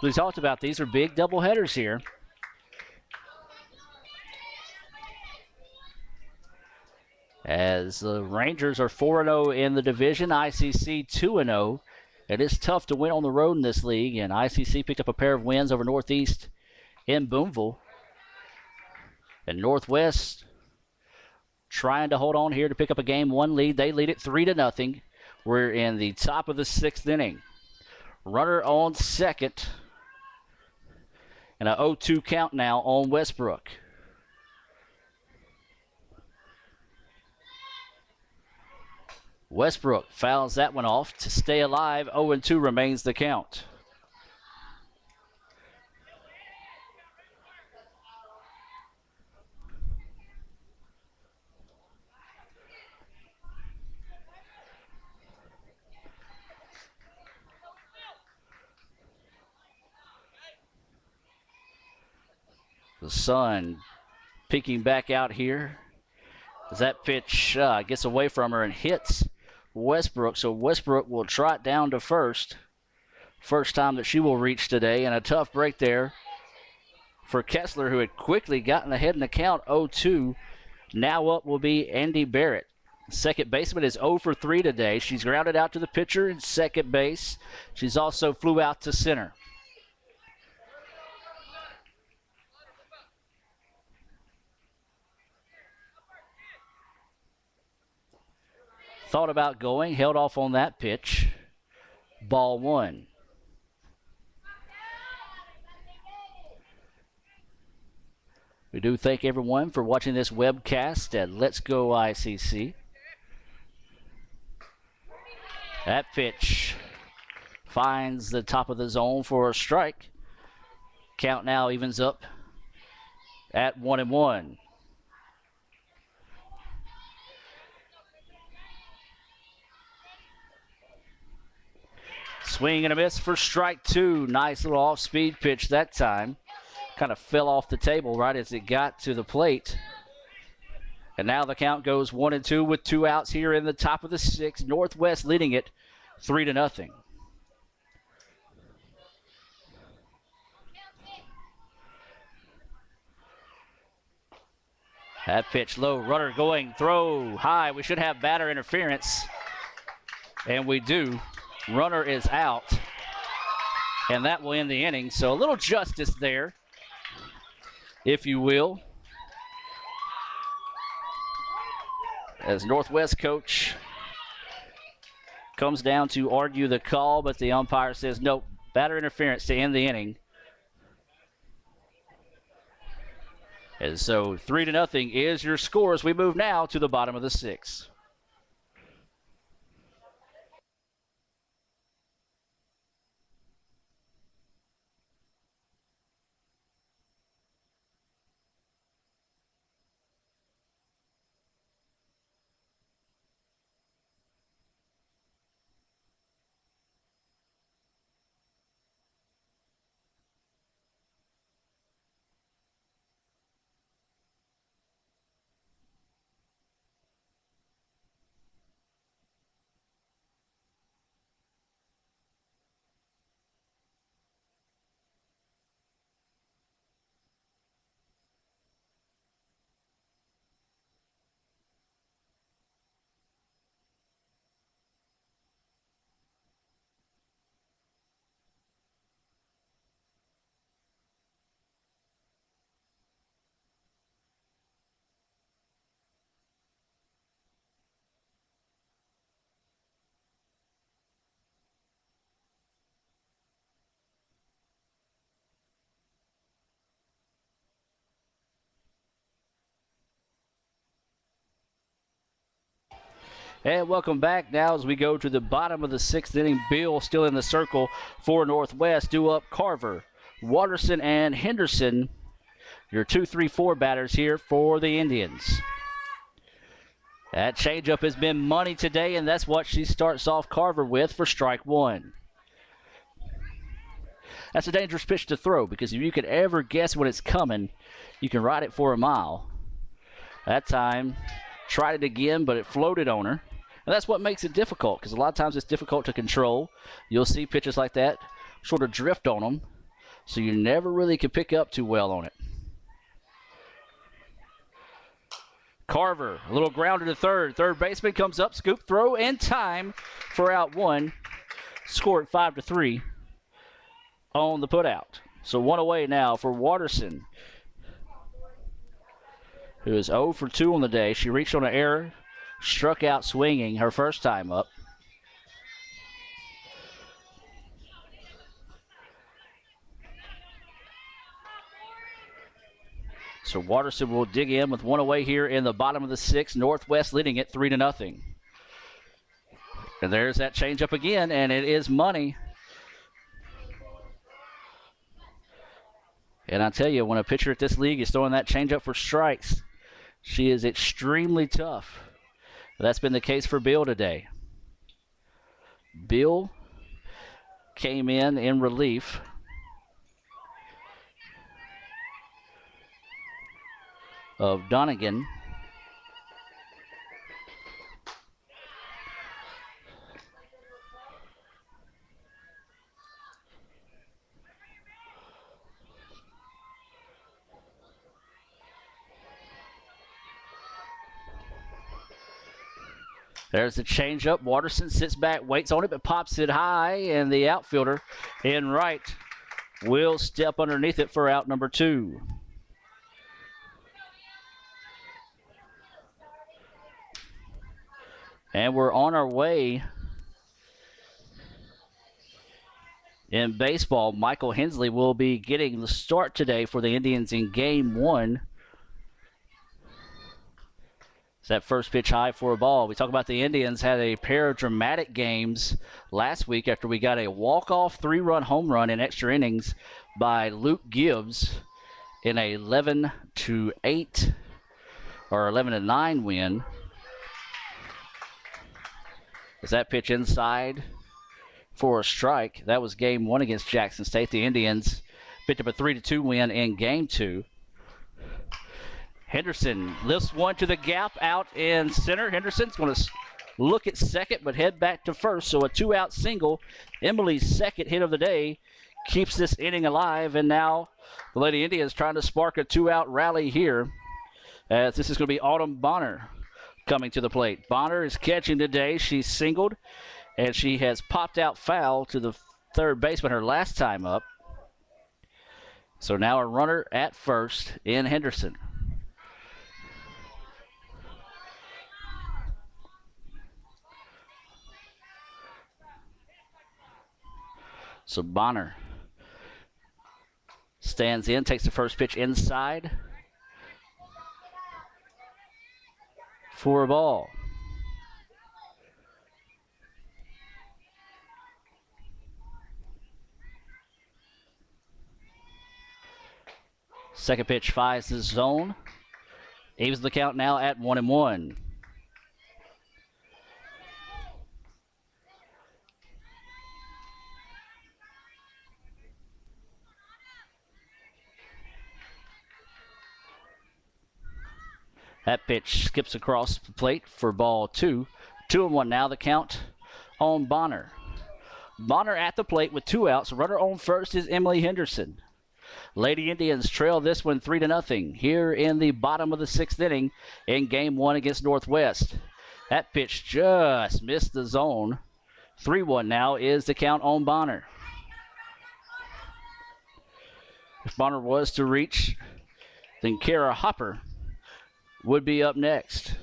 We talked about these are big doubleheaders here. As the Rangers are 4-0 in the division, ICC 2-0. It is tough to win on the road in this league, and ICC picked up a pair of wins over Northeast in Boonville. And Northwest trying to hold on here to pick up a game one lead. They lead it 3-0. We're in the top of the sixth inning. Runner on second. And an 0-2 count now on Westbrook. Westbrook fouls that one off to stay alive. 0-2 remains the count. The sun peeking back out here as that pitch gets away from her and hits Westbrook. So Westbrook will trot down to first. First time that she will reach today, and a tough break there for Kessler, who had quickly gotten ahead in the count. 0-2. Now up will be Andy Barrett. Second baseman is 0 for 3 today. She's grounded out to the pitcher in second base. She's also flew out to center. Thought about going, held off on that pitch. Ball one. We do thank everyone for watching this webcast at Let's Go ICC. That pitch finds the top of the zone for a strike. Count now evens up at 1-1. Swing and a miss for strike two. Nice little off-speed pitch that time. Kind of fell off the table right as it got to the plate. And now the count goes 1-2 with 2 outs here in the top of the sixth. Northwest leading it 3-0. That pitch low, runner going, throw high. We should have batter interference. And we do. Runner is out. And that will end the inning. So a little justice there, if you will. As Northwest coach comes down to argue the call, but the umpire says nope, batter interference to end the inning. And so 3-0 is your score as we move now to the bottom of the sixth. And welcome back now as we go to the bottom of the 6th inning. Bill still in the circle for Northwest. Due up Carver, Watterson, and Henderson. Your 2-3-4 batters here for the Indians. That changeup has been money today, and that's what she starts off Carver with for strike one. That's a dangerous pitch to throw because if you could ever guess when it's coming, you can ride it for a mile. That time, tried it again, but it floated on her. And that's what makes it difficult because a lot of times it's difficult to control. You'll see pitches like that sort of drift on them, so you never really can pick up too well on it. Carver, a little grounder to third. Third baseman comes up, scoop throw, and time for out one. Scored 5-3 on the putout. So one away now for Watterson, who is 0 for 2 on the day. She reached on an error, struck out swinging her first time up. So Watterson will dig in with one away here in the bottom of the 6th. Northwest leading it 3-0. And there's that changeup again, and it is money. And I tell you, when a pitcher at this league is throwing that changeup for strikes, she is extremely tough. That's been the case for Bill today. Bill came in relief. Of Donegan. There's the changeup. Watterson sits back, waits on it, but pops it high, and the outfielder in right will step underneath it for out number 2. And we're on our way in baseball. Michael Hensley will be getting the start today for the Indians in game 1. It's that first pitch high for a ball. We talk about the Indians had a pair of dramatic games last week after we got a walk-off 3-run home run in extra innings by Luke Gibbs in a 11-8 or 11-9 win. Is that pitch inside for a strike? That was game 1 against Jackson State. The Indians picked up a 3-2 win in game 2. Henderson lifts one to the gap out in center. Henderson's going to look at second but head back to first. So a 2-out single. Emily's second hit of the day keeps this inning alive. And now the Lady Indians trying to spark a 2-out rally here, as this is going to be Autumn Bonner coming to the plate. Bonner is catching today. She's singled, and she has popped out foul to the third baseman her last time up. So now a runner at first in Henderson. So Bonner stands in, takes the first pitch inside for a ball. Second pitch finds the zone. Evens the count now at 1-1. That pitch skips across the plate for ball 2. 2-1 now, the count on Bonner. Bonner at the plate with 2 outs. Runner on first is Emily Henderson. Lady Indians trail this one 3-0 here in the bottom of the 6th inning in game 1 against Northwest. That pitch just missed the zone. 3-1 now is the count on Bonner. If Bonner was to reach, then Kara Hopper would be up next.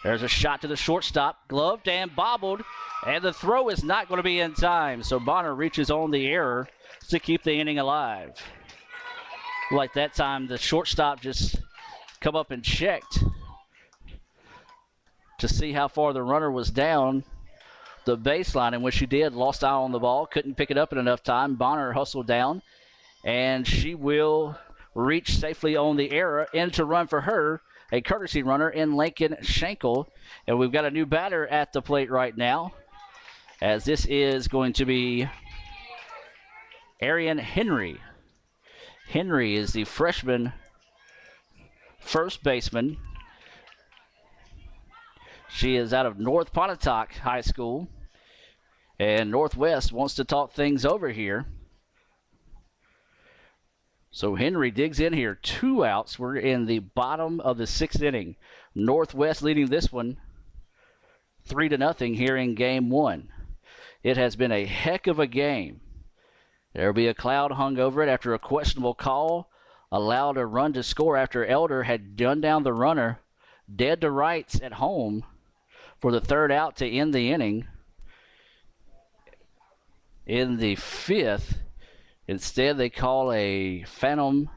There's a shot to the shortstop, gloved and bobbled, and the throw is not going to be in time. So Bonner reaches on the error to keep the inning alive. Like that time, the shortstop just come up and checked. to see how far the runner was down the baseline, and when she did, lost eye on the ball, couldn't pick it up in enough time. Bonner hustled down, and she will reach safely on the error. In to run for her, a courtesy runner in Lincoln Schenkel. And we've got a new batter at the plate right now, as this is going to be Arian Henry. Henry is the freshman first baseman. She is out of North Pontotoc High School, and Northwest wants to talk things over here. So Henry digs in here. 2 outs. We're in the bottom of the 6th inning. Northwest leading this one 3-0 here in game 1. It has been a heck of a game. There will be a cloud hung over it after a questionable call allowed a run to score after Elder had gunned down the runner dead to rights at home for the 3rd out to end the inning. In the 5th, instead they call a phantom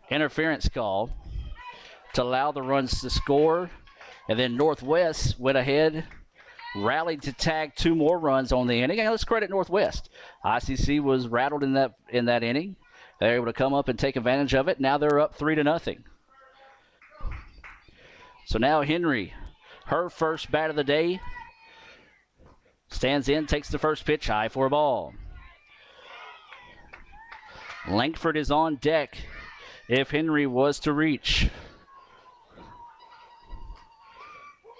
interference call to allow the runs to score. And then Northwest went ahead, rallied to tag 2 more runs on the inning. And let's credit Northwest. ICC was rattled in that inning. They're able to come up and take advantage of it. Now they're up 3-0. So now Henry, her first bat of the day, stands in, takes the first pitch, high for a ball. Langford is on deck if Henry was to reach.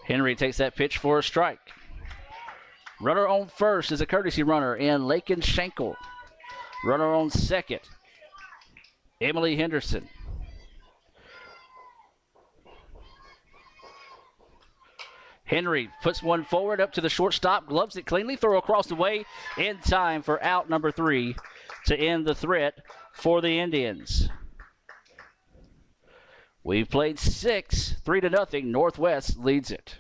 Henry takes that pitch for a strike. Runner on first is a courtesy runner in Lakin Schenkel. Runner on second, Emily Henderson. Henry puts one forward up to the shortstop, gloves it cleanly, throw across the way in time for out number 3 to end the threat for the Indians. We've played 6, 3-0. Northwest leads it.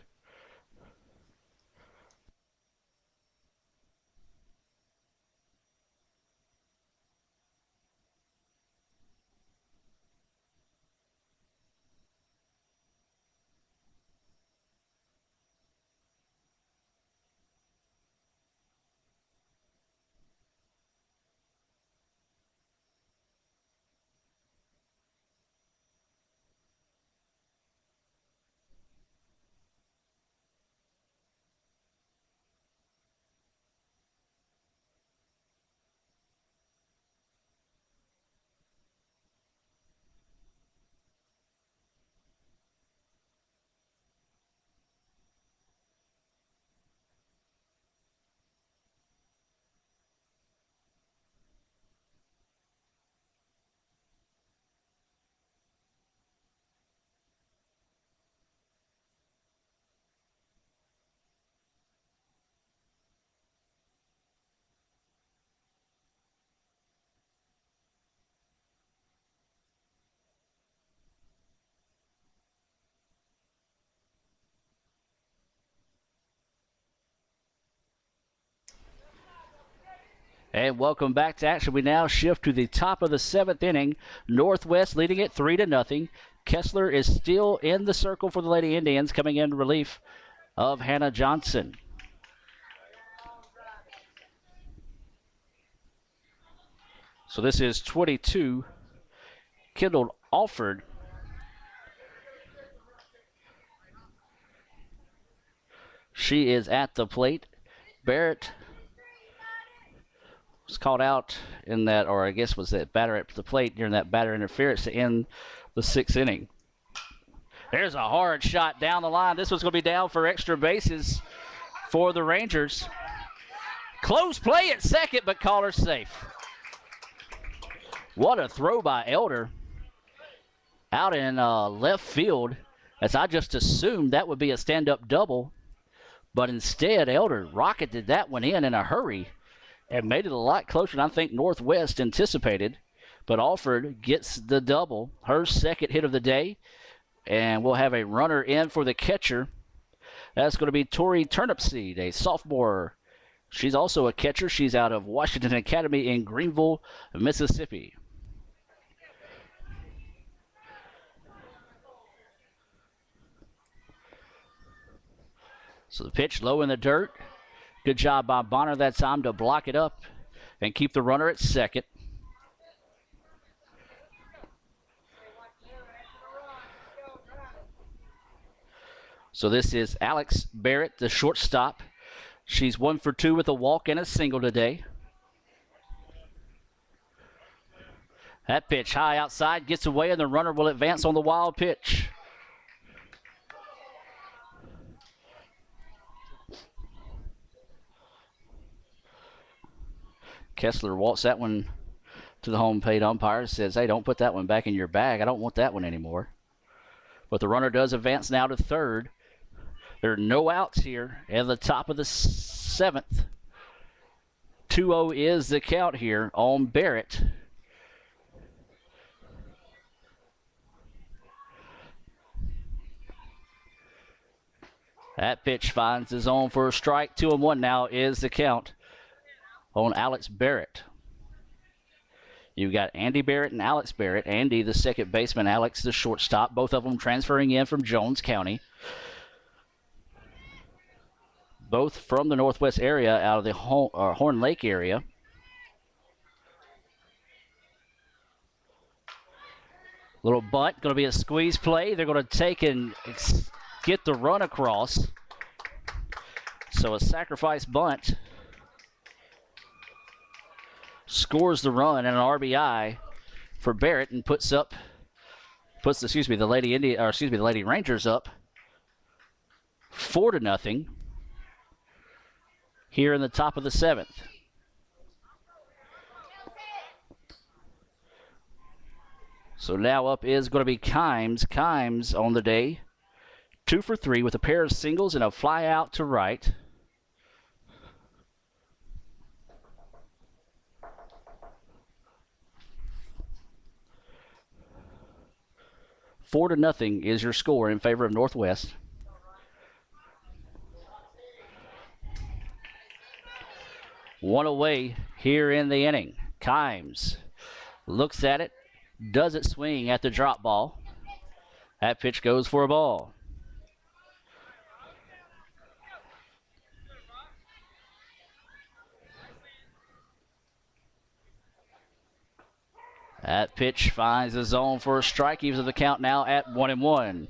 And welcome back to action. We now shift to the top of the 7th inning. Northwest leading it 3-0. Kessler is still in the circle for the Lady Indians, coming in relief of Hannah Johnson. So this is 22, Kendall Alford. She is at the plate. Barrett was called out in that, or I guess was that batter at the plate during that batter interference to end the 6th inning. There's a hard shot down the line. This was going to be down for extra bases for the Rangers. Close play at second, but Caller's safe. What a throw by Elder out in left field, as I just assumed that would be a stand-up double. But instead, Elder rocketed that one in a hurry and made it a lot closer than I think Northwest anticipated. But Alford gets the double, her second hit of the day, and we'll have a runner in for the catcher. That's going to be Tori Turnipseed, a sophomore. She's also a catcher. She's out of Washington Academy in Greenville, Mississippi. So the pitch low in the dirt. Good job by Bonner that time to block it up and keep the runner at second. So this is Alex Barrett, the shortstop. She's 1 for 2 with a walk and a single today. That pitch high outside gets away, and the runner will advance on the wild pitch. Kessler walks that one to the home plate umpire. Says, hey, don't put that one back in your bag. I don't want that one anymore. But the runner does advance now to third. There are no outs here at the top of the 7th. 2-0 is the count here on Barrett. That pitch finds the zone for a strike. 2-1 now is the count on Alex Barrett. You've got Andy Barrett and Alex Barrett. Andy, the second baseman, Alex, the shortstop. Both of them transferring in from Jones County. Both from the northwest area, out of the Horn Lake area. Little bunt, going to be a squeeze play. They're going to take and get the run across. So a sacrifice bunt scores the run and an RBI for Barrett and puts the Lady Rangers up 4-0 here in the top of the 7th. So now up is going to be Kimes. Kimes on the day, 2 for 3 with a pair of singles and a fly out to right. Four to nothing is your score in favor of Northwest. One away here in the inning. Kimes looks at it, does it swing at the drop ball. That pitch goes for a ball. That pitch finds the zone for a strike. Evens the count now at 1-1.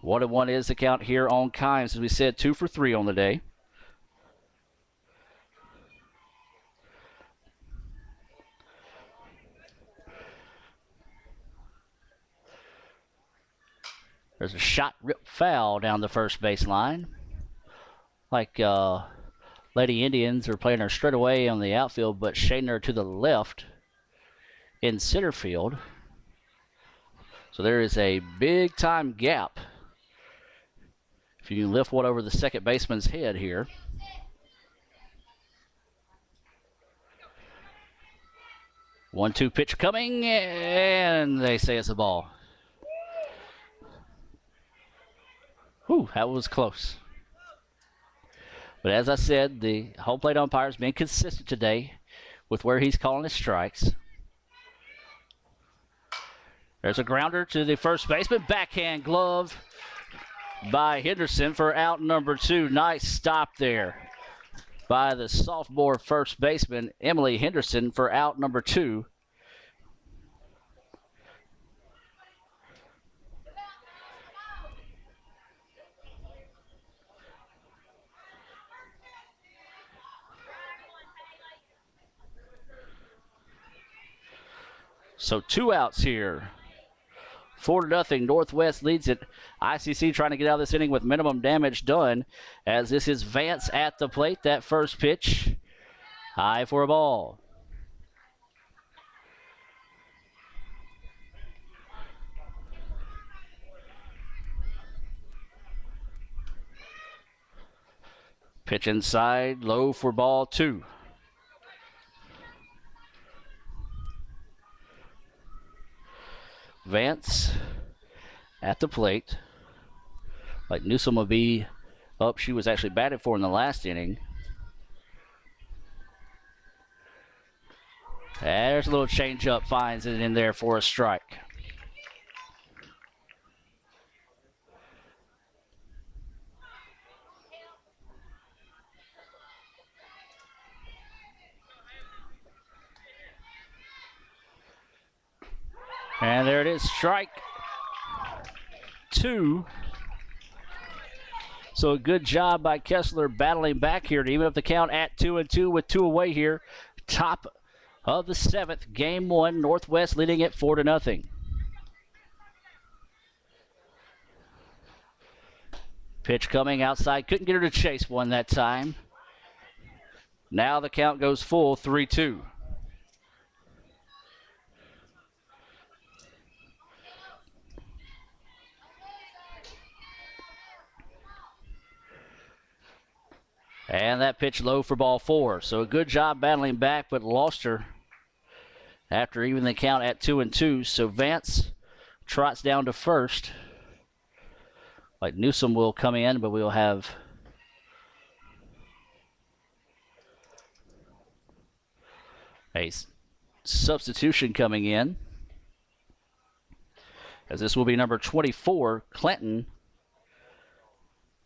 One and 1 is the count here on Kimes. As we said, 2 for 3 on the day. There's a shot rip foul down the first baseline. Like Lady Indians are playing her straight away on the outfield, but shading her to the left in center field. So there is a big time gap. If you can lift one over the second baseman's head here. One-two pitch coming, and they say it's a ball. Whew, that was close. But as I said, the home plate umpire's been consistent today with where he's calling his strikes. There's a grounder to the first baseman. Backhand glove by Henderson for out number 2. Nice stop there by the sophomore first baseman, Emily Henderson, for out number 2. So 2 outs here. 4-0. Northwest leads it. ICC trying to get out of this inning with minimum damage done, as this is Vance at the plate. That first pitch, high for a ball. Pitch inside, low for ball 2. Vance at the plate. Like Newsom will be up. She was actually batted for in the last inning. There's a little change up, finds it in there for a strike. And there it is, strike 2. So a good job by Kessler battling back here to even up the count at 2-2 with 2 away here. Top of the 7th, game 1, Northwest leading it 4-0. Pitch coming outside, couldn't get her to chase one that time. Now the count goes full, 3-2. And that pitch low for ball 4. So a good job battling back, but lost her after even the count at 2-2. So Vance trots down to first. Like Newsom will come in, but we'll have a substitution coming in, as this will be number 24,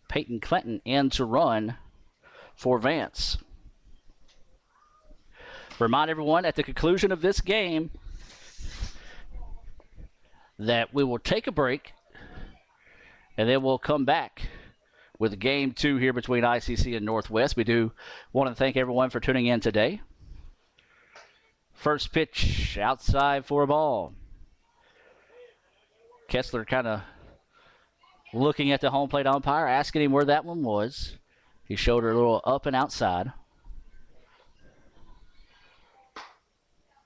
Peyton Clinton, in to run for Vance. Remind everyone at the conclusion of this game that we will take a break and then we'll come back with game 2 here between ICC and Northwest. We do want to thank everyone for tuning in today. First pitch outside for a ball. Kessler kind of looking at the home plate umpire, asking him where that one was. He showed her a little up and outside.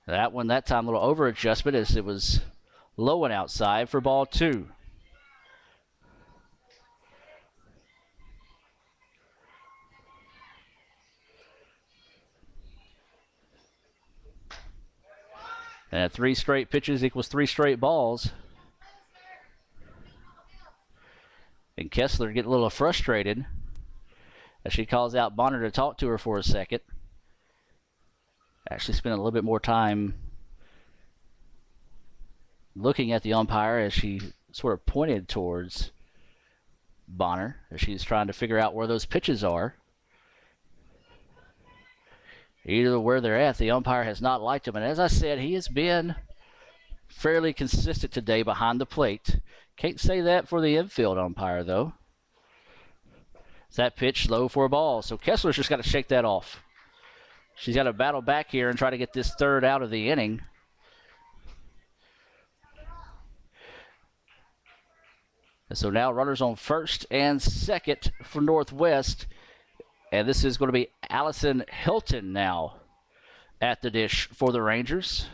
That one, that time, a little over adjustment as it was low and outside for ball 2. And 3 straight pitches equals 3 straight balls. And Kessler getting a little frustrated as she calls out Bonner to talk to her for a second. Actually spent a little bit more time looking at the umpire as she sort of pointed towards Bonner as she's trying to figure out where those pitches are. Either where they're at, the umpire has not liked them. And as I said, he has been fairly consistent today behind the plate. Can't say that for the infield umpire, though. That pitch low for a ball. So Kessler's just got to shake that off. She's got to battle back here and try to get this third out of the inning. And so now runners on first and second for Northwest. And this is going to be Allison Hilton now at the dish for the Rangers.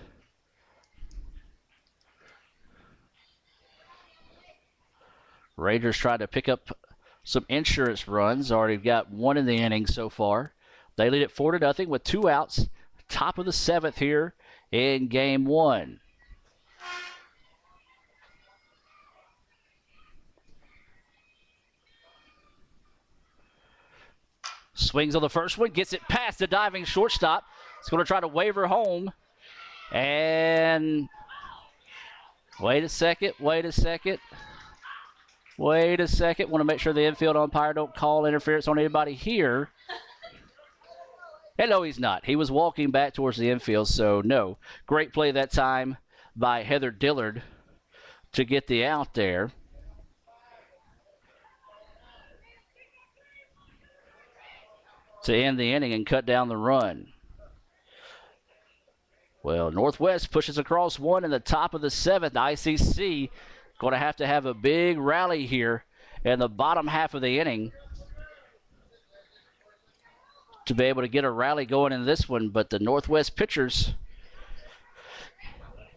Rangers trying to pick up some insurance runs. Already got 1 in the inning so far. They lead it 4-0 with 2 outs. Top of the 7th here in game 1. Swings on the first one, gets it past the diving shortstop. It's going to try to wave her home. And wait a second. Want to make sure the infield umpire don't call interference on anybody here. And no, he's not. He was walking back towards the infield, so no. Great play that time by Heather Dillard to get the out there. To end the inning and cut down the run. Well, Northwest pushes across 1 in the top of the 7th. ICC going to have a big rally here in the bottom half of the inning to be able to get a rally going in this one. But the Northwest pitchers,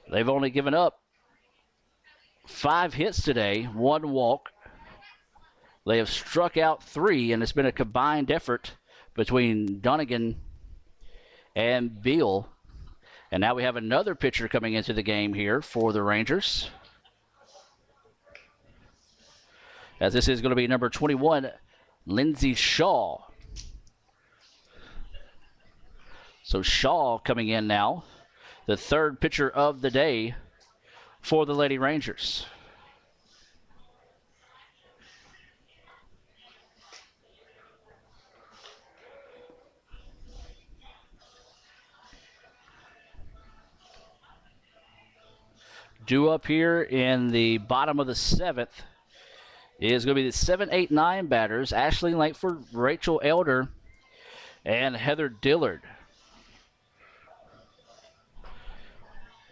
they've only given up 5 hits today, 1 walk. They have struck out 3, and it's been a combined effort between Dunnigan and Beal. And now we have another pitcher coming into the game here for the Rangers. As this is going to be number 21, Lindsay Shaw. So Shaw coming in now, the 3rd pitcher of the day for the Lady Rangers. Due up here in the bottom of the 7th is going to be the 7, 8, 9 batters. Ashley Langford, Rachel Elder, and Heather Dillard.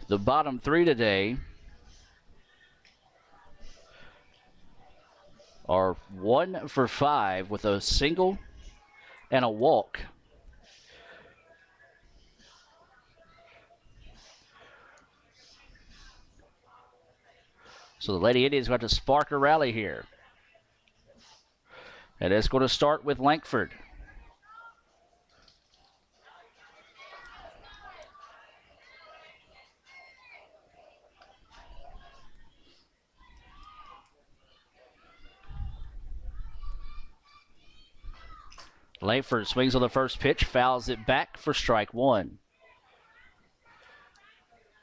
The bottom 3 today are 1 for 5 with a single and a walk. So the Lady Indians got to spark a rally here. And it's going to start with Langford. Langford swings on the first pitch, fouls it back for strike 1.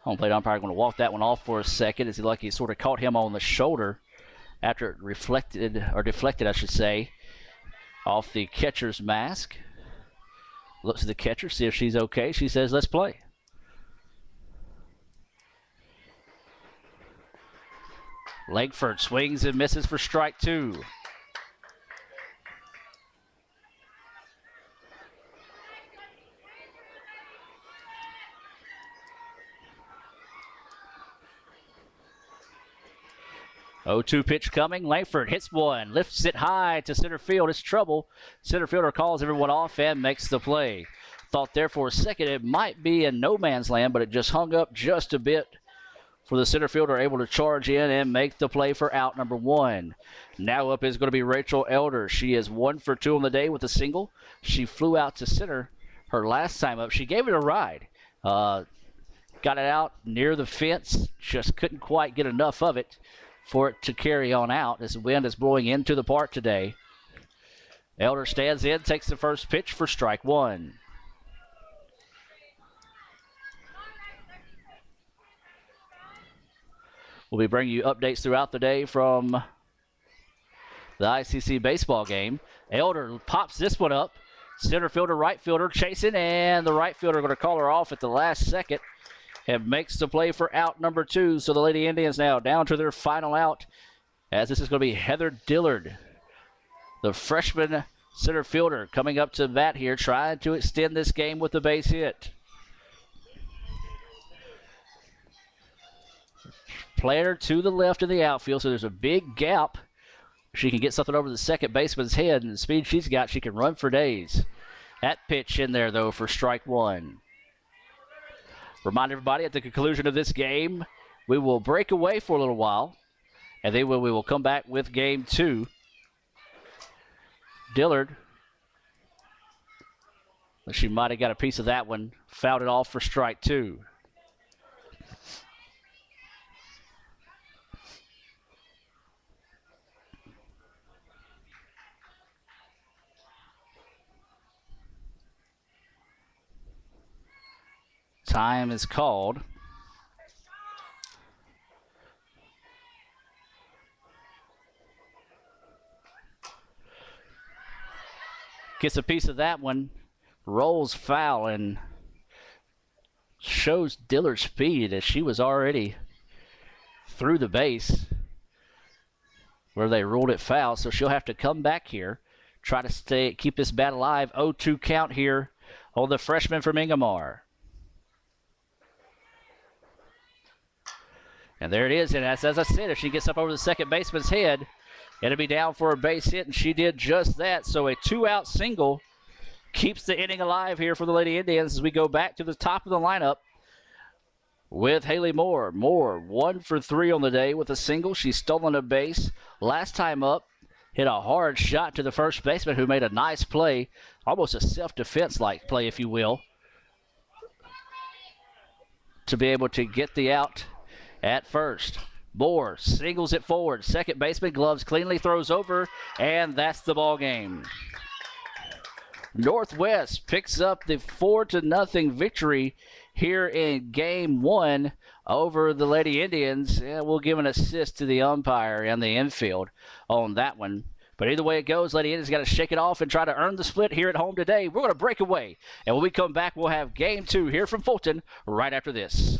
Home plate umpire going to walk that one off for a second. As he sort of caught him on the shoulder after it deflected, I should say, off the catcher's mask. Looks at the catcher, see if she's okay. She says, let's play. Langford swings and misses for strike 2. Oh, 2 pitch coming. Langford hits one, lifts it high to center field. It's trouble. Center fielder calls everyone off and makes the play. Thought there for a second it might be in no man's land, but it just hung up just a bit for the center fielder, able to charge in and make the play for out number 1. Now up is going to be Rachel Elder. She is 1 for 2 on the day with a single. She flew out to center her last time up. She gave it a ride. Got it out near the fence. Just couldn't quite get enough of it for it to carry on out as the wind is blowing into the park today. Elder stands in, takes the first pitch for strike 1. We'll be bringing you updates throughout the day from the ICC baseball game. Elder pops this one up. Center fielder, right fielder chasing, and the right fielder going to call her off at the last second and makes the play for out number 2. So the Lady Indians now down to their final out, as this is going to be Heather Dillard, the freshman center fielder, coming up to bat here, trying to extend this game with the base hit. Player to the left of the outfield, so there's a big gap. She can get something over the second baseman's head, and the speed she's got, she can run for days. That pitch in there, though, for strike 1. Remind everybody, at the conclusion of this game, we will break away for a little while, and then we will come back with game 2. Dillard, she might have got a piece of that one, fouled it off for strike 2. Time is called. Gets a piece of that one, rolls foul, and shows Dillard's speed as she was already through the base where they ruled it foul. So she'll have to come back here, try to keep this bat alive. 0-2 count here on the freshman from Ingomar. And there it is, and as I said, if she gets up over the second baseman's head, it'll be down for a base hit, and she did just that. So a 2-out single keeps the inning alive here for the Lady Indians as we go back to the top of the lineup with Haley Moore. Moore, 1 for 3 on the day with a single. She's stolen a base. Last time up, hit a hard shot to the first baseman, who made a nice play, almost a self-defense-like play, if you will, to be able to get the out at first. Moore singles it forward. Second baseman gloves cleanly, throws over, and that's the ball game. Northwest picks up the 4-0 victory here in game 1 over the Lady Indians. And we'll give an assist to the umpire and the infield on that one. But either way it goes, Lady Indians got to shake it off and try to earn the split here at home today. We're going to break away, and when we come back, we'll have game 2 here from Fulton right after this.